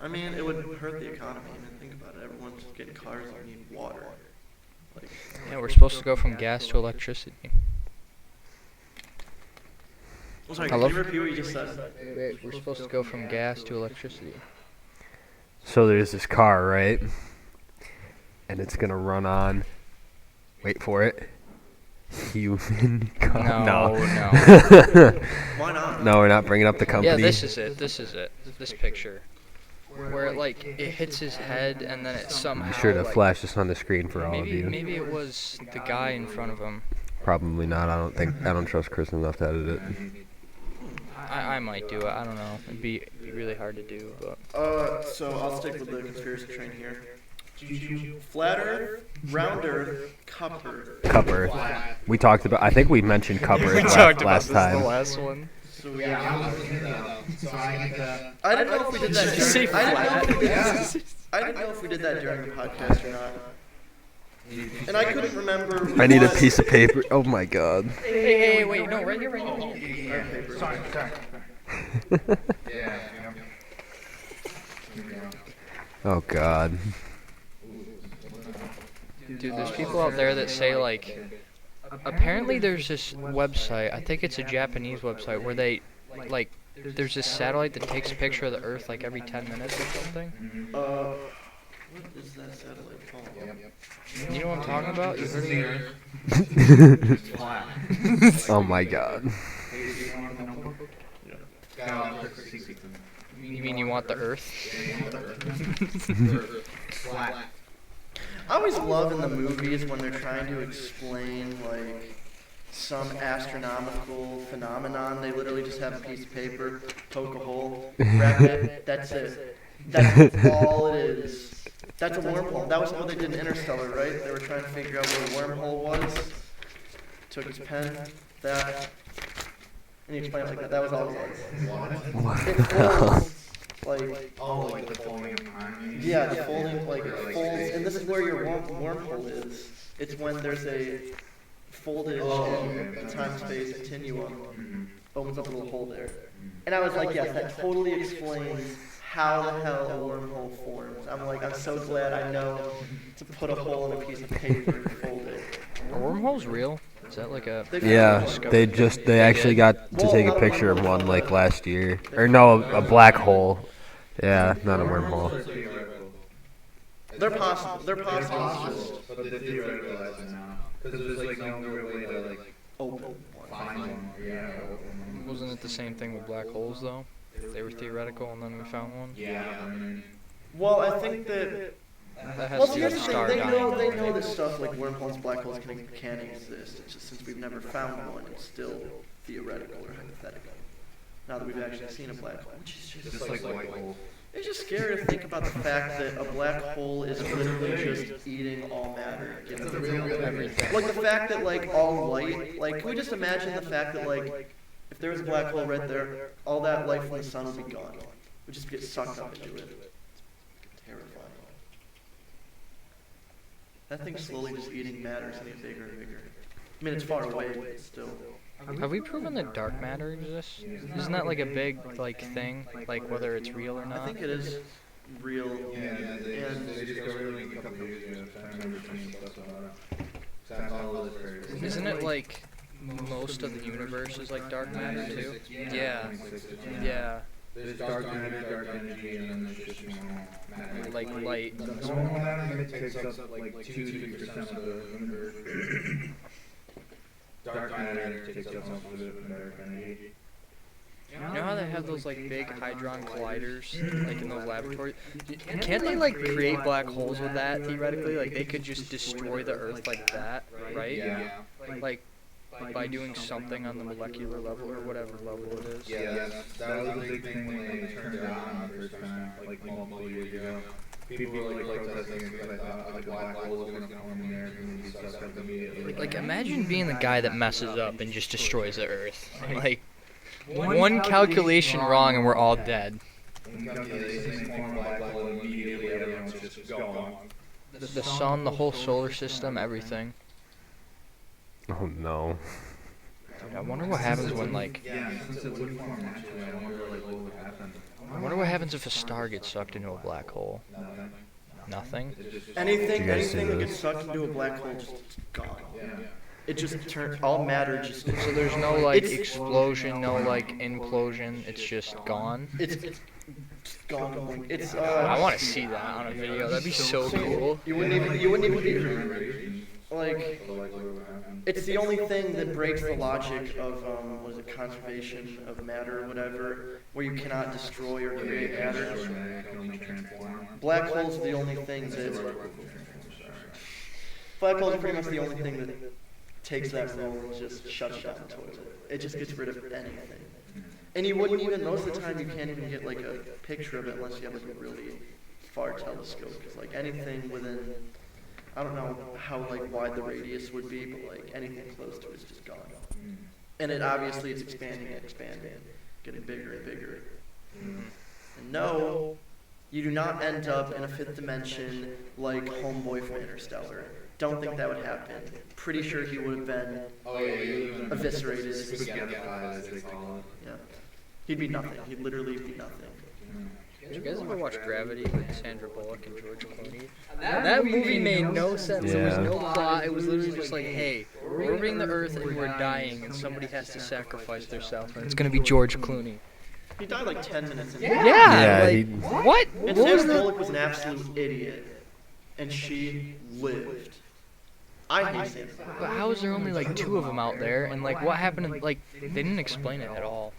I mean, it would hurt the economy. I mean, think about it. Everyone's getting cars that need water. Like, Yeah, we're supposed to go from gas to electricity. I'm sorry, I can love- you repeat what you just said? We're supposed to go from gas to electricity. So there's this car, right? And it's gonna run on. Wait for it. Human. No. Why not? No, we're not bringing up the company. Yeah, this is it. This picture. Where it hits his head and then it somehow. Be sure to like, flash this on the screen for all of maybe you. maybe it was the guy in front of him. Probably not. I don't trust Chris enough to edit it. I might do it. I don't know. It'd be really hard to do, but So I'll stick with the conspiracy train here. Flat Earth, round Earth, cup Earth. Cup Earth. We talked about. I think we mentioned Cup Earth last time. last one. So Yeah, I was thinking that though. So I didn't know if we did that. Did you say I didn't know if we did flat? that. I didn't know if we did that during the podcast or not. And I couldn't remember. I need a what- piece of paper. Oh my god. Hey, wait, no, right here. Sorry. Yeah. Oh god. Dude, there's people out there that say like, apparently there's this website. I think it's a Japanese website where they, like, there's this satellite that takes a picture of the Earth like every 10 minutes or something. What is that satellite called? You know what I'm talking about? You heard of it? Oh my god. You mean you want the Earth? I always love in the movies when they're trying to explain like some astronomical phenomenon. They literally just have a piece of paper, poke a hole, wrap it. That's it. That's all it is. That's a wormhole. That was what they did in Interstellar, right? They were trying to figure out what a wormhole was. Took his pen, that, and he explained it like that. That was all it was. It folds, like, Oh, like the folding of time. yeah, the folding, like, it folds, and this is where your wormhole is. It's when there's a foldage in the time-space continuum, opens up a little hole there. And I was like, yes, that totally explains how the hell a wormhole forms. I'm like, I'm so glad I know to put a hole in a piece of paper and fold it. Are wormholes real? Is that like a... Yeah, they actually got to take a picture of one like last year. Or no, a black hole. Yeah, not a wormhole. They're possible. They're possible. It's just But the theoretical now. Because there's like no real way to like open one. find one. Yeah, open one. Wasn't it the same thing with black holes though? They were theoretical and then we found one? Yeah, I mean, Well, I think that. That has Well, to see, do here's with the the thing. star They know dying. that stuff like wormholes, black holes can exist. It's just since we've never found one, it's still theoretical or hypothetical. Now that we've actually seen a black hole, which is just like white hole. it's just scary to think about the fact that a black hole is literally just eating all matter. Everything. Like the fact that like all light, like can we just imagine the fact that like if there was a black hole right there, all that light from the sun would be gone. Would just get sucked up into it. It's terrifying. That thing's slowly just eating matter, it's getting bigger and bigger. I mean, it's far away, but still. Have we proven that dark matter exists? Isn't that like a big like thing? Like whether it's real or I not? think it is real. Yeah, they And discovered it like a couple years ago. I remember seeing stuff about it. So that's all this crazy. Isn't it like most of the universe is like dark matter too? Yeah. Yeah. There's dark energy, and then there's just normal matter. Like light. Normal matter takes up like 2-3% of the universe. Dark matter takes up most of it, and dark energy. You know how they have those like big hadron colliders, like in those laboratories? Can't they like create black holes with that theoretically? Like they could just destroy the Earth like that, right? Yeah. Like by doing something on the molecular level or whatever level it is. Yeah, that was a big thing when they turned it on the first time, like multiple years ago. People were like protesting because I thought like a black hole was gonna form in there and we'd be sucked up immediately. Like imagine being the guy that messes up and just destroys the Earth. Like one calculation wrong and we're all dead. When you come to this thing form a black hole, immediately everyone's just gone. The sun, the whole solar system, everything. Oh no. Dude, I wonder what happens when like. Yeah, since it would form naturally, I wonder like what would happen. I wonder what happens if a star gets sucked into a black hole. Nothing. Nothing. It just Anything, You guys see anything that this? gets sucked into a black hole just gone. yeah. It just turns all matter just. So there's no like It's- explosion, no like implosion. It's just gone. It's gone. It's I want to see that on a video. That'd be so cool. You wouldn't even be like. Like what would happen? It's the only thing that breaks the logic of what is it, conservation of matter or whatever, where you cannot destroy or create matter. It can only transform. Black holes are the only thing that. Black holes are pretty much the only thing that takes that role and just shuts it down the toilet. It just gets rid of anything. And you wouldn't even, most of the time, you can't even get like a picture of it unless you have like a really far telescope. Because like anything within, I don't know how like wide the radius would be, but like anything close to it is just gone. And it obviously it's expanding and expanding, getting bigger and bigger. And no, you do not end up in a fifth dimension like Homeboy from Interstellar. Don't think that would happen. Pretty sure he would have been, Oh yeah, you Eviscerated. spaghettified, as they call yeah. He'd be nothing. He'd literally be nothing. Did you guys ever watch Gravity with Sandra Bullock and George Clooney? That movie made no sense. There was Yeah. no plot. It was literally just like, hey, we're orbiting the Earth and we're dying, and somebody has to sacrifice themselves, and it's gonna be George Clooney. He died like 10 minutes into Yeah. Yeah, like, he- what? And What was Sandra the? Bullock was an absolute idiot. And she lived. I hate Sandra Bullock. But how is there only like 2 of them out there? And like, what happened? Like, they didn't explain it at all.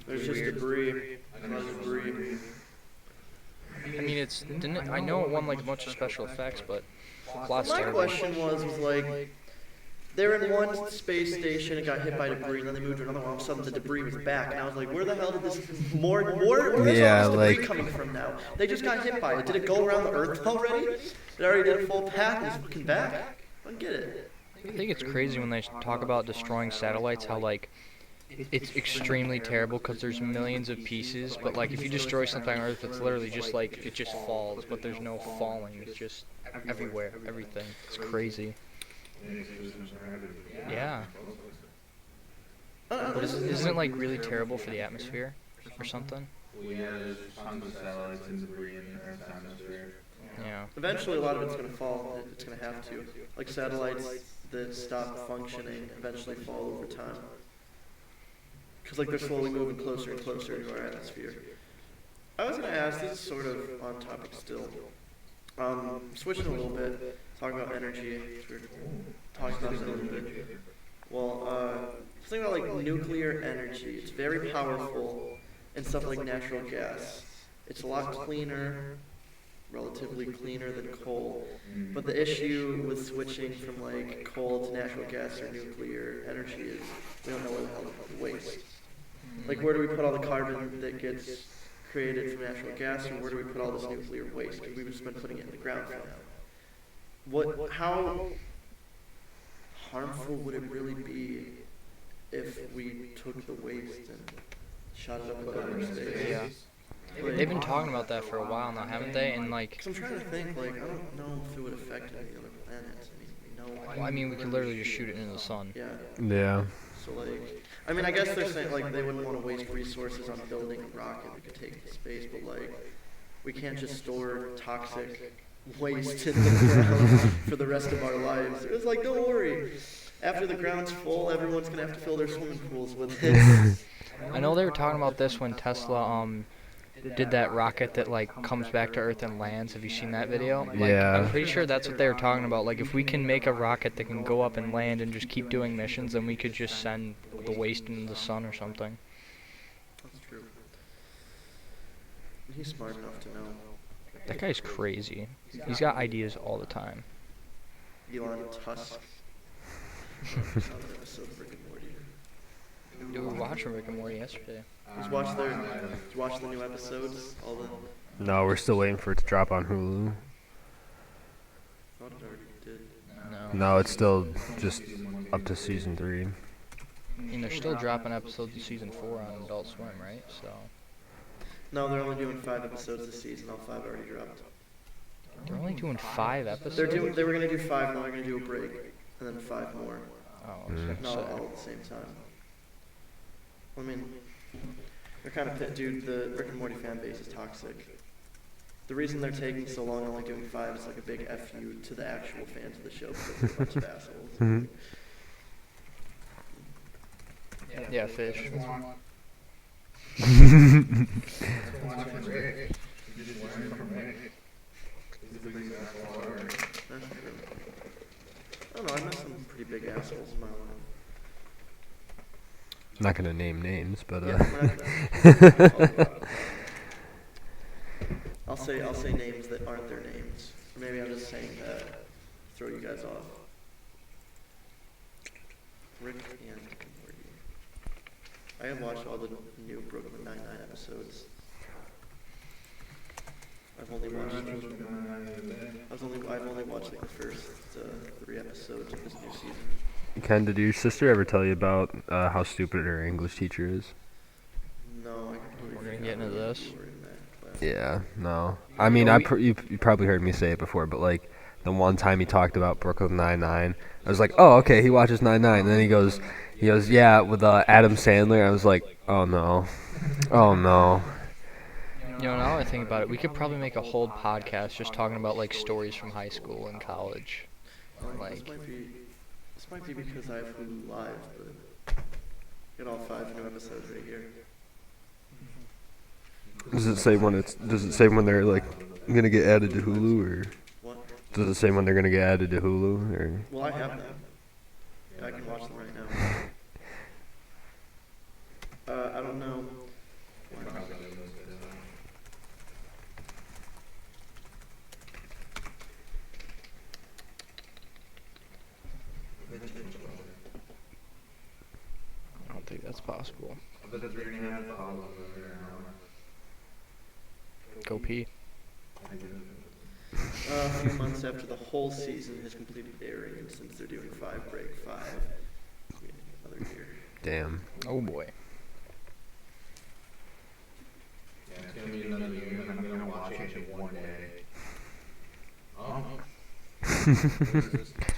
There's just debris. There's debris. I mean, it's didn't. I know it won like a bunch of special effects, but plot's My terrible. question was like, they're in one space station, it got hit by debris, and then they moved to another one. All of a sudden, the debris was back, and I was like, where the hell did this where's Yeah, all this debris like- coming from now? They just got hit by it. Did it go around the Earth already? It already did a full path, and it's fucking back. I don't get it. I think it's crazy when they talk about destroying satellites, how like it's extremely terrible because there's millions of pieces, but like if you destroy something on Earth, it's literally just like it just falls, but there's no falling. It's just everywhere, everything. It's crazy. Yeah. But isn't it like really terrible for the atmosphere or something? Well, yeah, there's tons of satellites and debris in the Earth's atmosphere. Yeah. Eventually, a lot of it's going to fall. It's going to have to. Like satellites that stop functioning eventually fall over time. Because like they're slowly moving closer and closer to our atmosphere. I was going to ask, this is sort of on topic still. Switching a little bit, talking about energy. We're talking about it a little bit. Well, something about like nuclear energy. It's very powerful and stuff like natural gas. It's a lot cleaner, relatively cleaner than coal. But the issue with switching from like coal to natural gas or nuclear energy is we don't know where the hell to put the waste. Like where do we put all the carbon that gets created from natural gas, or where do we put all this nuclear waste? Because we've just been putting it in the ground for now. How harmful would it really be if we took the waste and shot it up into outer space? Yeah. They've been talking about that for a while now, haven't they? And like, Because I'm trying to think, like, I don't know if it would affect any other planets. I mean, we know. well, I mean, we could literally just shoot it into the sun. Yeah. Yeah. So like, I mean, I guess they're saying like they wouldn't want to waste resources on building a rocket we could take to space, but like, we can't just store toxic waste in the ground for the rest of our lives. It was like, don't worry. After the ground's full, everyone's gonna have to fill their swimming pools with it. I know they were talking about this when Tesla did that rocket that like comes back to Earth and lands. Have you seen that video? Like, Yeah. I'm pretty sure that's what they were talking about. Like if we can make a rocket that can go up and land and just keep doing missions, then we could just send the waste into the sun or something. He's smart enough to know. That guy's crazy. He's got ideas all the time. Elon Tusk. Just on an episode of Rick and Morty. Dude, we were watching Rick and Morty yesterday. Did you watch the new episodes? All the. No, we're still waiting for it to drop on Hulu. I thought it already did. No. No, it's still just up to season 3. And they're still dropping episodes of season 4 on Adult Swim, right? So No, they're only doing 5 episodes this season. All 5 already dropped. they're only doing 5 episodes. They were gonna do 5, now they're gonna do a break, and then 5 more. Oh, I was gonna Not say. all at the same time. I mean, they're kind of dude. The Rick and Morty fan base is toxic. The reason they're taking so long and only doing 5 is like a big fu to the actual fans of the show because they're a bunch of assholes. Mhm. Yeah, fish. That's true. I don't know. I met some pretty big assholes in my life. Not gonna name names, but I'll say names that aren't their names. Or maybe I'm just saying that to throw you guys off. Rick and Morty. I have watched all the new Brooklyn Nine-Nine episodes. I've only watched like the first 3 episodes of this new season. Ken, did your sister ever tell you about how stupid her English teacher is? No, I completely We're gonna forgot get into that this. you were in that class. Yeah, no. I mean, you probably heard me say it before, but like the one time he talked about Brooklyn Nine-Nine, I was like, oh, okay, he watches Nine-Nine. And then he goes, yeah, with Adam Sandler. I was like, oh no, oh no. You know, now that I think about it, we could probably make a whole podcast just talking about like stories from high school and college. Like, This might be because I have Hulu Live, but get all 5 new episodes right here. Does it say when they're like gonna get added to Hulu, or What? does it say when they're gonna get added to Hulu, or? Well, I have them. Yeah, I can watch them right now. I don't know. I don't think that's possible. Go pee. A few months after the whole season has completed airing, and since they're doing 5 break 5, another year. Damn. Oh boy. Yeah, it's gonna be another year, and I'm gonna watch it one day. Oh.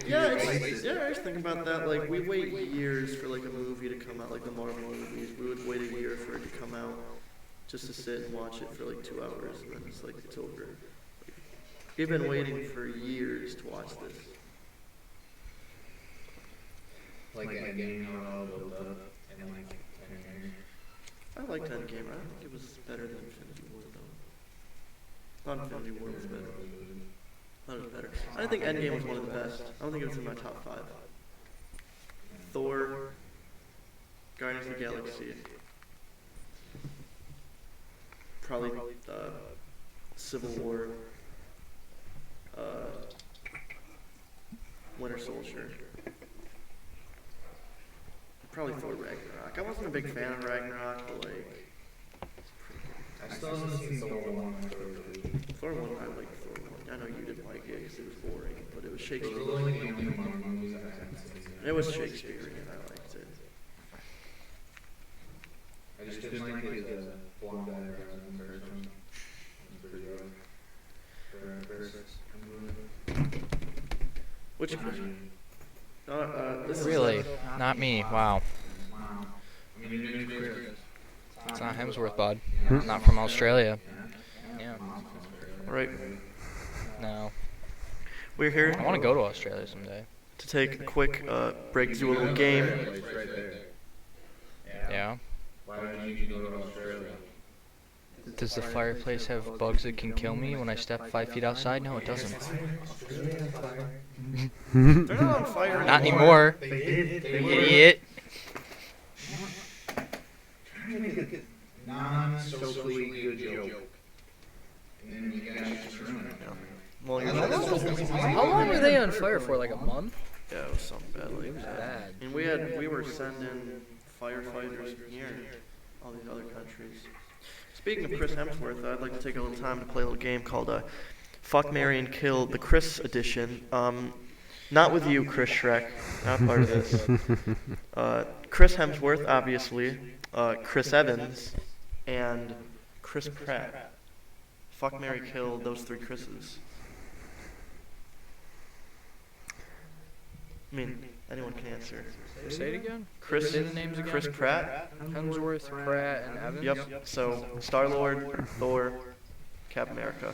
Yeah, I was thinking about that. Like, we wait years for like a movie to come out, like the Marvel movies. We would wait a year for it to come out, just to sit and watch it for like 2 hours, and then it's like it's over. We've been waiting for years to watch this. Like Endgame, how it all built up, and like, I liked Endgame. I don't think it was better than Infinity War though. Thought Infinity War was better. Thought it was better. I think Endgame was one of the best. I don't think it was in my top 5. Thor, Guardians of the Galaxy, probably Civil War, Winter Soldier, probably Thor Ragnarok. I wasn't a big fan of Ragnarok, but like, I still haven't seen Thor 1 or 2. Thor 1, I liked Thor 1. I know you didn't like it because it was boring, but it was Those are Shakespeare. like the only Marvel movies I haven't seen. It was Shakespearean, I liked it. I just didn't like the blonde guy around in person. It was pretty rough. Which, this is Really? Not me. Wow. Wow. I mean, you're doing Chris. It's not Hemsworth, bud. Not from Australia. Yeah. right. No. We're here I want to go to Australia someday. to take a quick break to do a little game. It's right there. Yeah. Why would you go to Australia? Does the fireplace have bugs that can kill me when I step 5 feet outside? No, it doesn't. They're not on fire Not anymore. They did. They were. Idiot. Trying to make a non-socially good joke. And then you guys just ruin it. Well, you're How long were they on fire for? Like a month? Yeah, it was something bad like It was that. bad. And we were sending firefighters here, all these other countries. Speaking of Chris Hemsworth, I'd like to take a little time to play a little game called Fuck, Marry, and Kill, the Chris edition. Not with you, Chris Shrek, not part of this. Chris Hemsworth, obviously, Chris Evans, and Chris Pratt. Fuck, marry, kill those three Chris's. I mean, anyone can answer. Say it again. Chris, Say the names again. Chris Pratt. Hemsworth, Pratt, and Evans. Yep. So Star-Lord, Thor, Captain America.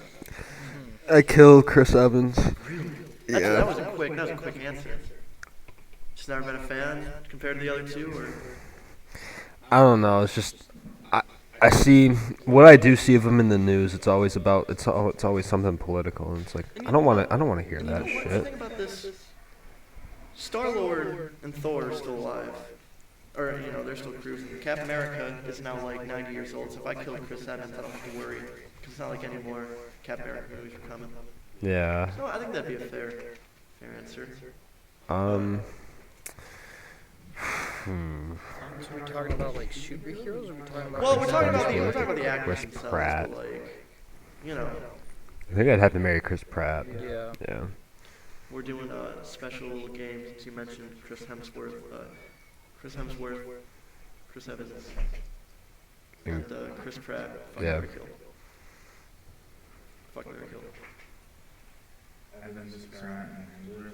I killed Chris Evans. That was a quick answer. Just never been a fan compared to the other two, or I don't know. It's just I see what I do see of him in the news. It's always about it's always something political, and it's like I don't want to hear that What do you shit. think about this? Star-Lord and Thor are still alive. Or, they're still cruising. Captain America is now like 90 years old, so if I kill Chris Evans, I don't have to worry. Because it's not like any more Captain America movies are coming. Yeah. So I think that'd be a fair answer. So we're talking about like superheroes, or we're talking about? Well, we're talking about Hemsworth, the actors Chris themselves, Pratt. but like, I think I'd have to marry Chris Pratt. Yeah. Yeah. we're doing a special little game since you mentioned Chris Hemsworth, Chris Evans, and Chris Pratt. Fuck, Yeah. marry, kill. Fuck, marry, kill. Evans, Pratt, and Hemsworth.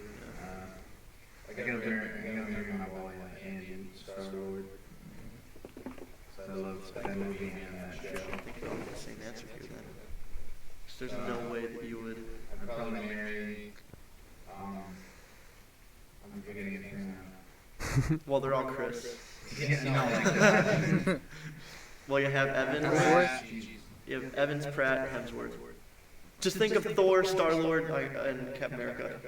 I gotta marry my boy Andy Star-Lord. So I love that movie and that show. I think we all have the same answer here then. 'Cause there's no way that you would. I'd probably marry, I'm forgetting his name now. Well, they're all Chris. Yeah, like Well, you have Evans. Hemsworth? You have Evans, Pratt, Hemsworth. Just think of Thor, Star-Lord, and Captain America.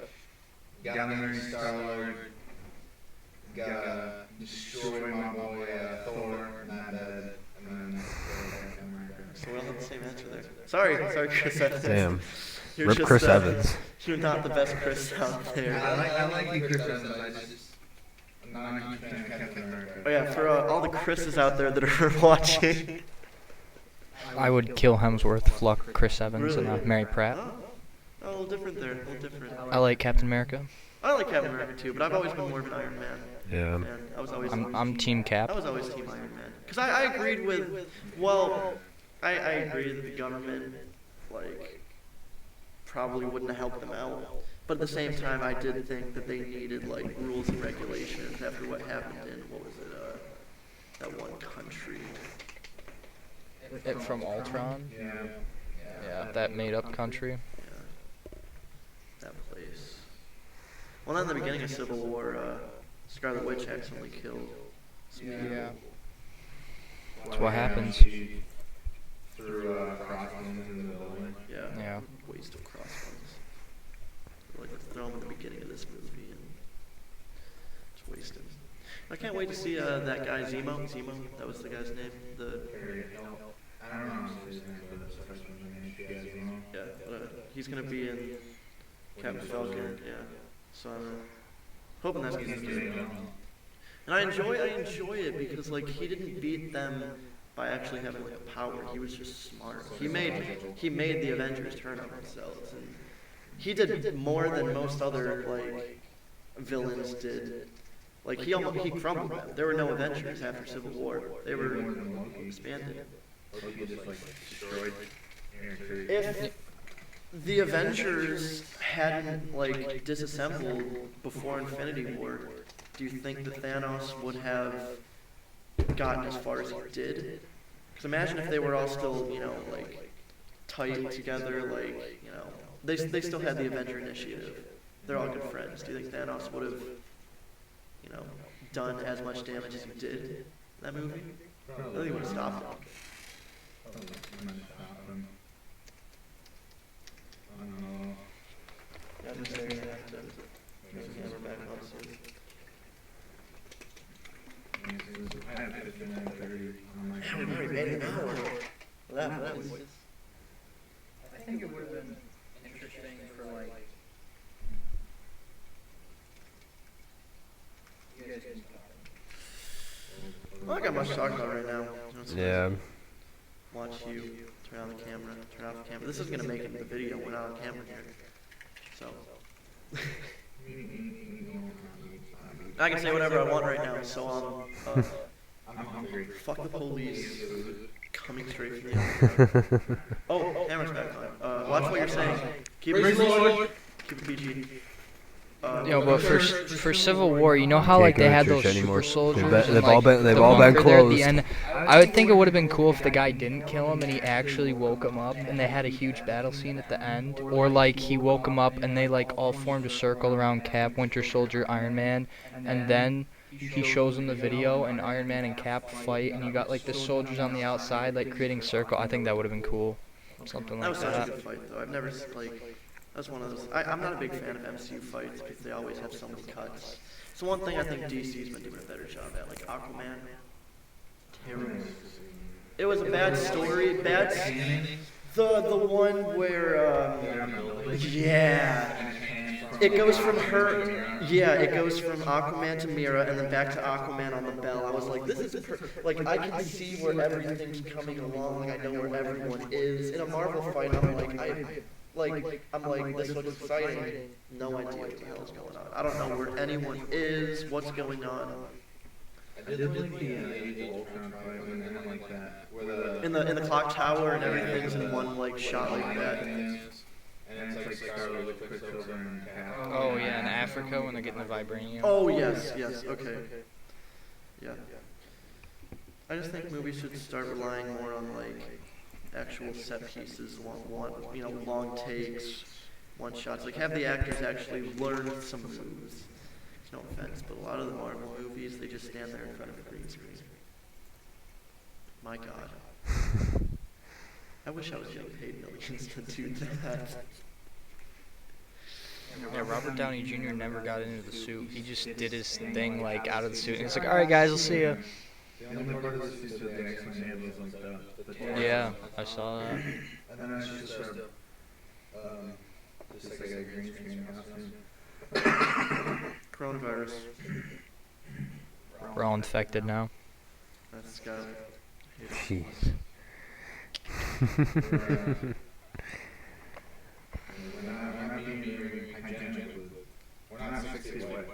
Gotta marry Star-Lord. Gotta destroy my boy Thor, not dead. And then Captain America. So we all have the same answer there. Sorry, Chris Evans. Damn. You're Rip just, Chris Evans. You're not the best Chris out I there. like you, Chris Evans. I'm not a huge fan of Captain America. Oh yeah, for all the Chris's out there that are watching. I would kill Hemsworth, fuck Chris Evans, and Really? marry Pratt. Oh, a little different there. A little different. I like Captain America. I like Captain America too, but I've always been more of an Iron Man. Yeah. And I was always. I'm Team Cap. I was always Team Iron Man. Because I agreed with, well, I agree that the government, like, probably wouldn't have helped them out. But at the same time, I did think that they needed, like, rules and regulations after what happened in, what was it, that one country. From Ultron. Yeah. Yeah, that made-up country. Yeah. That place. Well, in the beginning of Civil War, Scarlet Witch accidentally killed some people. Yeah. That's what happens. She threw crossbones into the building. Yeah. Yeah. Waste of crossbones. Like, let's throw them in the beginning of this movie and just waste them. I can't wait to see that guy Zemo. Zemo, that was the guy's name. I don't know his name, but that's the first one I named. You guys know? Yeah, he's gonna be in Captain Falcon. Yeah, so I'm hoping that's gonna be good. And I enjoy it because like he didn't beat them by actually having like a power. He was just smart. He made the Avengers turn on themselves, and he did more than most other like villains did. Like he crumbled them. There were no Avengers after Civil War. They were expanded. Loki just like destroyed Aaron Curry. If the Avengers hadn't like disassembled before Infinity War, do you think that Thanos would have gotten as far as he did? Because imagine if they were all still, like tight together, like they still had the Avenger Initiative. They're all good friends. Do you think Thanos would have, done as much damage as he did in that movie? I think he would have stopped him. Yeah, I'm just saying that. There's a camera back on soon. I have 59:30 on my We've already made an hour. That was. I think it would have been interesting for like. You guys can talk. I don't got much to talk about right now. Yeah. Watch you turn on the camera. Turn off the camera. This is gonna make it into the video. We're not on camera here, so. I can say whatever I want right now. So I'm hungry. fuck the police. Coming straight from the other. Oh, camera's back on. Watch what you're saying. Keep it slow. Keep it PG. But for Civil War, you know how like Can't go they to had church those anymore. super soldiers. They've and, all like, been the closed. bunker there at the end? I would think it would have been cool if the guy didn't kill him and he actually woke him up and they had a huge battle scene at the end, or like he woke him up and they like all formed a circle around Cap, Winter Soldier, Iron Man, and then he shows him the video and Iron Man and Cap fight and you got like the soldiers on the outside like creating circle. I think that would have been cool, something That like was such a that. good fight, though. I've never that's one of those. I'm not a big fan of MCU fights because they always have so many cuts. So one thing I think DC's been doing a better job at, like Aquaman. Terrible. It was a bad story. The one where yeah. It goes from her, it goes from Aquaman to Mira, and then back to Aquaman on the Bell. I was like, this is like I can see where everything's coming along. Like I know where everyone is. In a Marvel fight, I'm like, this looks exciting. No idea what the hell's going on. I don't know where anyone is. What's going on? I did like the Age of Ultron fight when they had like that, where the In the clock tower and everything's in one like shot like that. And it's like Scarlet, Quicksilver, and Cap. Oh yeah, in Africa when they're getting the vibranium. Oh yes, okay. Yeah. I just think movies should start relying more on like actual set pieces, long takes, one shots. Like have the actors actually learn some moves. No offense, but a lot of the Marvel movies, they just stand there in front of a green screen. My God. I wish I was getting paid millions to do that. Yeah, Robert Downey Jr. never got into the suit. He just did his thing like out of the suit. And he's like, all right, guys, I'll see you. The only part of the suit that they actually made was like the torso. Yeah, I saw that. And then it's just like a green screen costume. Coronavirus. We're all infected now. That's got Jeez. We're not 6 feet away.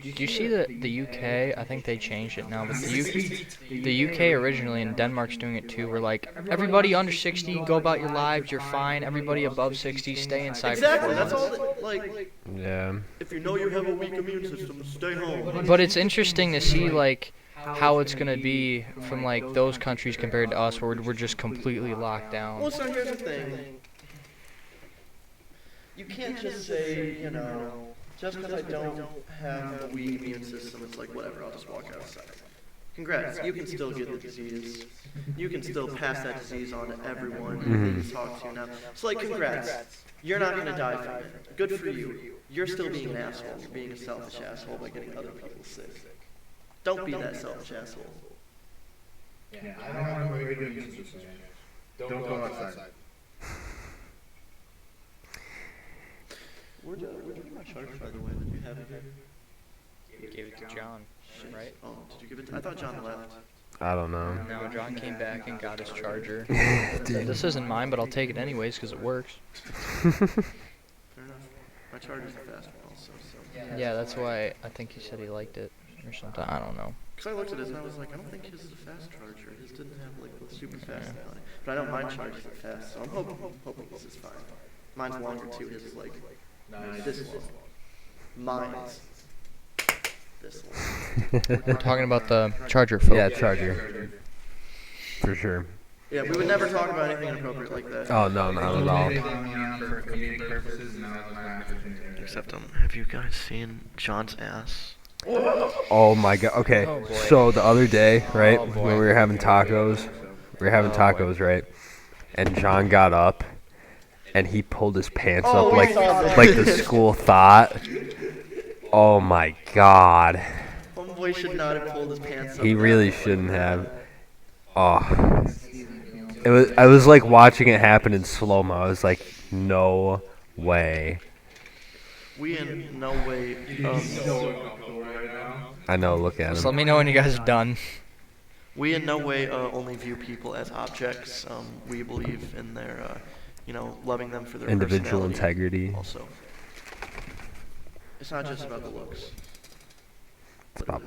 Did you see the UK? I think they changed it now, but the UK originally, and Denmark's doing it too, were like, everybody under 60, go about your lives, you're fine. Everybody above 60, stay inside for 4 exactly. That's months. all. Like, Yeah. if you know you have a weak immune system, stay home. But it's interesting to see like how it's gonna be from like those countries compared to us, where we're just completely locked down. Well, so here's the thing. You can't just say, just because I don't have a weak immune system, it's like, whatever, I'll just walk outside. Congrats, you can still get the disease. You can still pass that disease on to everyone that you talk to now. So, like, congrats. You're not going to die from it. Good for you. You're still being an asshole. You're being a selfish asshole by getting other people sick. Don't be that selfish asshole. Yeah, I don't have no great immune system. Don't go outside. Where'd you get my charger, by the way? Did you have it here? You gave it to John, right? Oh, did you give it to... I thought John left. I don't know. No, John came back and got his charger. Dude. This isn't mine, but I'll take it anyways because it works. Fair enough. My charger's a fast one also, so... Yeah, that's why I think he said he liked it or something. I don't know. Because I looked at his and I was like, I don't think his is a fast charger. His didn't have like the super fast thing on it. But I know mine charges it fast, so I'm hoping this is fine. Mine's longer too. His is like this long. Mine's this long. We're talking about the charger, folks. Yeah, charger. For sure. Yeah, we would never talk about anything inappropriate like that. Oh, no, not at all. For comedic purposes, and that was my opportunity. Except, have you guys seen John's ass? Oh my god. Okay. Oh, boy. So the other day, right, Oh, boy. when we were having tacos, right? And John got up and he pulled his pants Oh, up we like saw that. like the school thought. Oh my god. Homeboy should not have pulled his pants up. He really shouldn't have. Oh. I was like watching it happen in slow mo. I was like, no way. We in no way. So uncomfortable right now. I know. Look at Just him. let me know when you guys are done. We in no way only view people as objects. We believe in their, loving them for their Individual personality integrity. Also, it's not just about the looks. It's about-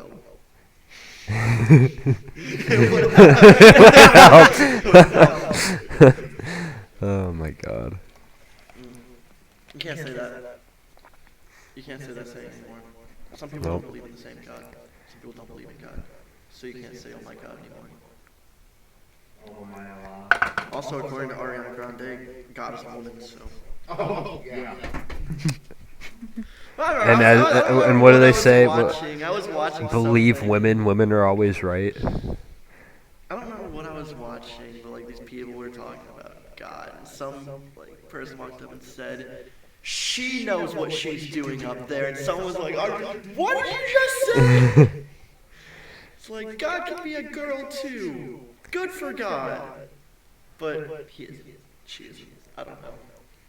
Oh my god. You can't say that. You can't say that saying anymore. Some people Nope. don't believe in the same God. Some people don't believe in God. So you can't say, oh my God anymore. Oh my Allah. Also, according to Ariana Grande, God is a woman, so. Oh, yeah. And what do they say? I was watching Believe something. women. Women are always right. I don't know what I was watching, but like these people were talking about God, and some like person walked up and said, "She knows what she's doing up there," and someone was like, "What did you just say?" It's like God can be a girl too. Good for God, but he isn't. She isn't. I don't know.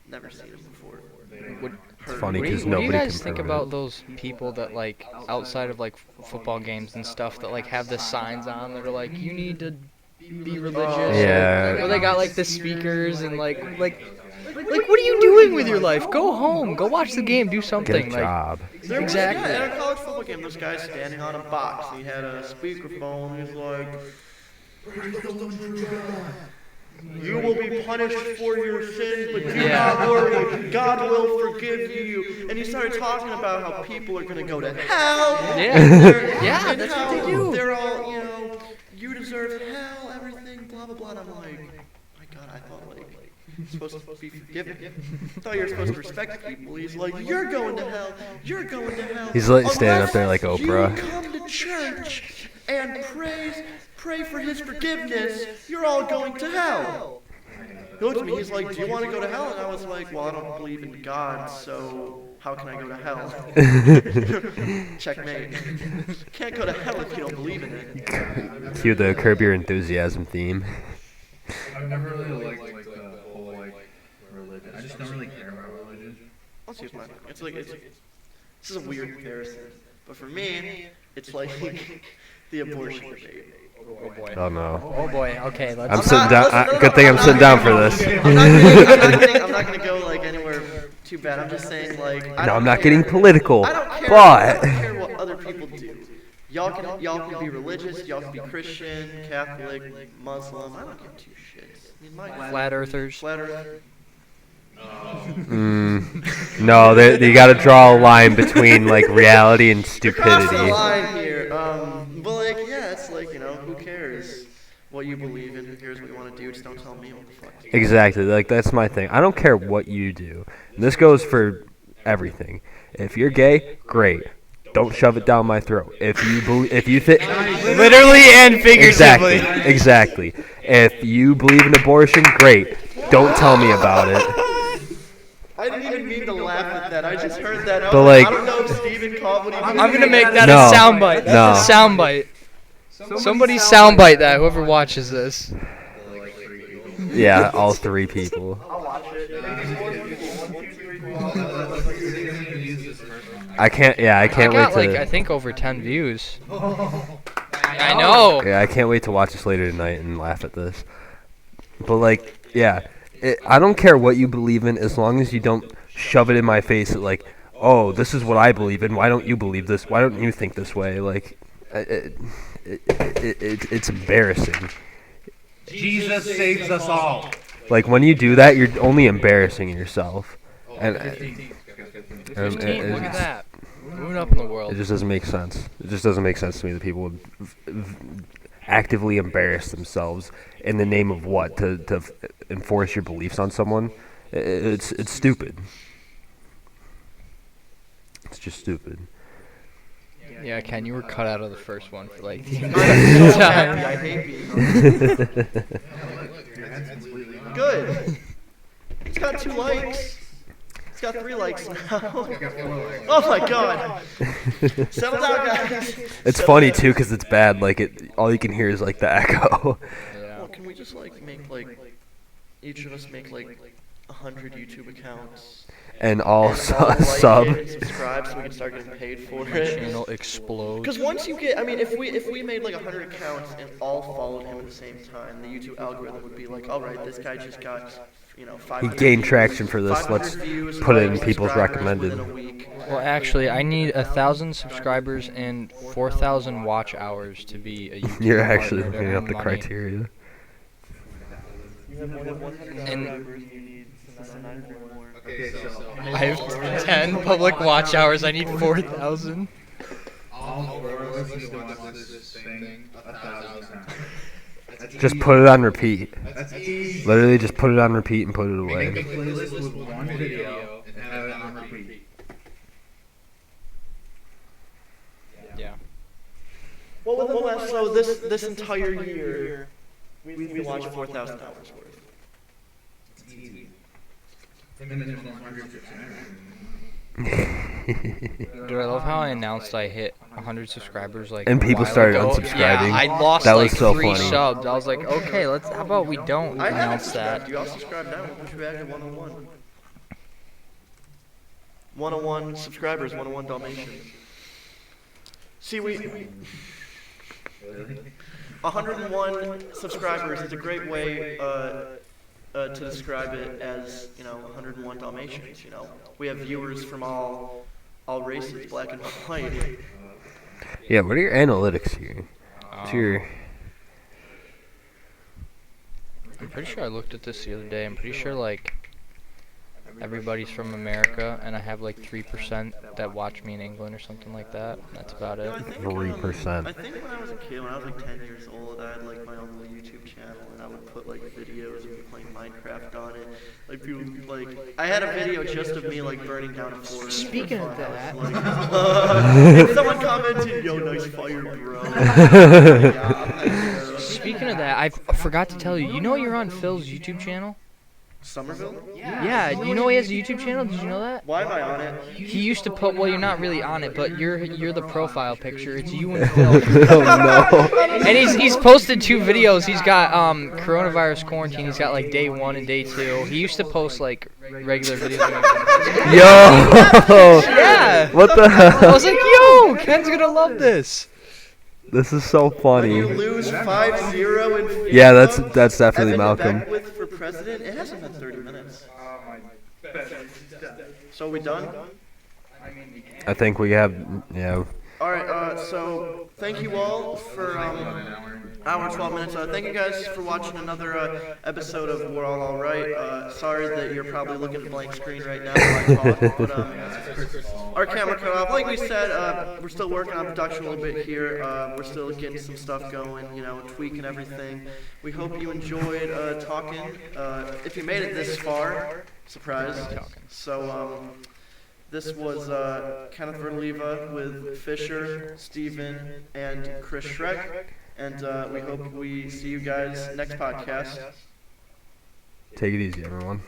Never seen him before. It's funny What do because you nobody guys can think prove about it. those people that like outside of like football games and stuff that like have the signs on that are like you need to be religious? Yeah. Or they got like the speakers and like what are you doing with your life? Go home. Go watch the game. Do Get something. a Like job. There was, Exactly. yeah, at a college football game, this guy standing on a box, and he had a speakerphone. He's like, "You will be punished for your sins, but do not worry, God will forgive you." And he started talking about how people are gonna go to hell. Yeah. and Yeah, and that's how what they do. They're all, you deserve hell, everything, blah blah blah. And I'm like, my God, I thought like. Supposed to be forgiven. I thought you were supposed to respect people. He's like, "You're going to hell. You're going to hell." He's like standing up there like Unless Oprah. You come to church and pray for his forgiveness. You're all going to hell. He looked at me. He's like, "Do you want to go to hell?" And I was like, "Well, I don't believe in God, so how can I go to hell?" Checkmate. Can't go to hell if you don't believe in it. Cue the Curb Your Enthusiasm theme. I've never really liked the whole religion. I just don't really care about religion. Let's use mine. It's this is a weird comparison, but for me, it's like the abortion debate. oh boy. Oh no. Oh boy. Okay. Let's. I'm sitting down. Good thing I'm sitting down for this. I'm not gonna go like anywhere too bad. I'm just saying like. No, I'm not getting political, I don't care. I but don't care what other people do. Y'all can be religious. Y'all can be Christian, Catholic, Muslim. I don't give two shits. I mean, my Flat earthers. flat earther. no, you got to draw a line between like reality and Cross the stupidity. line here. But like, yeah, it's like who cares what you believe in? Who cares what you want to do? Just don't tell me what the fuck. Exactly. Like that's my thing. I don't care what you do. And this goes for everything. If you're gay, great. Don't shove it down my throat. If you think Literally and figuratively. exactly. If you believe in abortion, great. Don't tell me about it. I didn't even mean to laugh at that. I just heard that. I But, was like, like- I don't know if Steven caught what he was I'm gonna make that No. a soundbite. That's a No. soundbite. Somebody soundbite that. Whoever watches this. Yeah, all three people. I'll watch it. I can't. Yeah, I can't I got wait like to. I think over 10 views. I know. Yeah, I can't wait to watch this later tonight and laugh at this. But like, yeah, I don't care what you believe in as long as you don't shove it in my face. Like, oh, this is what I believe in. Why don't you believe this? Why don't you think this way? Like, it's embarrassing. Jesus saves us all. Like when you do that, you're only embarrassing yourself, and 15. it Look at that. Moving up in the world. just doesn't make sense. It just doesn't make sense to me that people would actively embarrass themselves in the name of what? To enforce your beliefs on someone? It's stupid. It's just stupid. Yeah, Ken, you were cut out of the first one for like the I'm so happy. I entire hate being good. It's got 2 likes. It's got 3 likes now. Oh my god. Settle down, guys. It's funny too because it's bad. Like all you can hear is like the echo. Yeah. Well, can we just like make like each of us make like 100 YouTube accounts. And all And all like sub. it and subscribe so we can start getting paid for My it. channel explodes. Because once you get, I mean, if we made like 100 accounts and all followed him at the same time, the YouTube algorithm would be like, all right, this guy just got, you know, 500 He gained views, traction for this. 500 Let's views, put it in likes, people's subscribers recommended. within a week. Well, actually, I need 1,000 subscribers and 4,000 watch hours to be a YouTuber. You're actually partner to looking up earn the money. criteria. You have more than 100 And- subscribers, you need 900 more. Okay, so I have 10 public watch hours. I need 4,000. all four of us who watch this thing 1,000 times. That's Just easy. put it on repeat. That's easy. Literally, just put it on repeat and put it Make a away. playlist with one video and have it on repeat. Yeah. Well, so this entire year, we watched 4,000 hours worth. It's easy. And then 100%. Dude, I love how I announced I hit 100 subscribers like And a people while started ago. unsubscribing. Yeah, I lost That like was so 3 funny. subs. I was like, okay, how about we don't I haven't announce subscribed. that? You all subscribe now. We'll push you back to 101. 101 subscribers, 101 Dalmatians. See, we 101 subscribers is a great way to describe it as, you know, 101 Dalmatians. You know, we have viewers from all races, black and white. Yeah, what are your analytics here? What's Um, your... I'm pretty sure I looked at this the other day. I'm pretty sure like everybody's from America, and I have like 3% that watch me in England or something like that. That's about You know, it. I think, 3%. I think when I was a kid, when I was like 10 years old, I had like my own little YouTube channel, and I would put like videos of me playing Minecraft on it. Like people, like I had a video just of me like burning down a forest. for Speaking of fun. I that- was like, and someone commented, "Yo, nice fire, bro." Yeah, Speaking of that, I forgot to tell you. You know you're on Phil's YouTube channel? Somerville? Yeah. You know he has a YouTube channel. Did you know that? Why am I on it? He used to put. Well, you're not really on it, but you're the profile picture. It's you and Phil. Oh no. And he's posted 2 videos. He's got coronavirus quarantine. He's got like day 1 and day 2. He used to post like regular videos. Yo! Yeah. What the I hell? was like, yo, Ken's gonna love this. This is so When funny. you lose 5-0 in FIFA, Yeah, that's definitely Evan Malcolm. Beckwith for president. It hasn't been 30 minutes. So we done? I think we have, yeah. All right. So thank you all for hour 12 minutes. Thank you guys for watching another episode of We're All Alright. Sorry that you're probably looking at the blank screen right now while I talk, but our camera cut off. Like we said, we're still working on production a little bit here. We're still getting some stuff going, you know, tweaking everything. We hope you enjoyed talking. If you made it this far, surprise. So this was Kenneth Verlieva with Fisher, Steven, and Chris Schreck. And we hope we see you guys next podcast. Take it easy, everyone.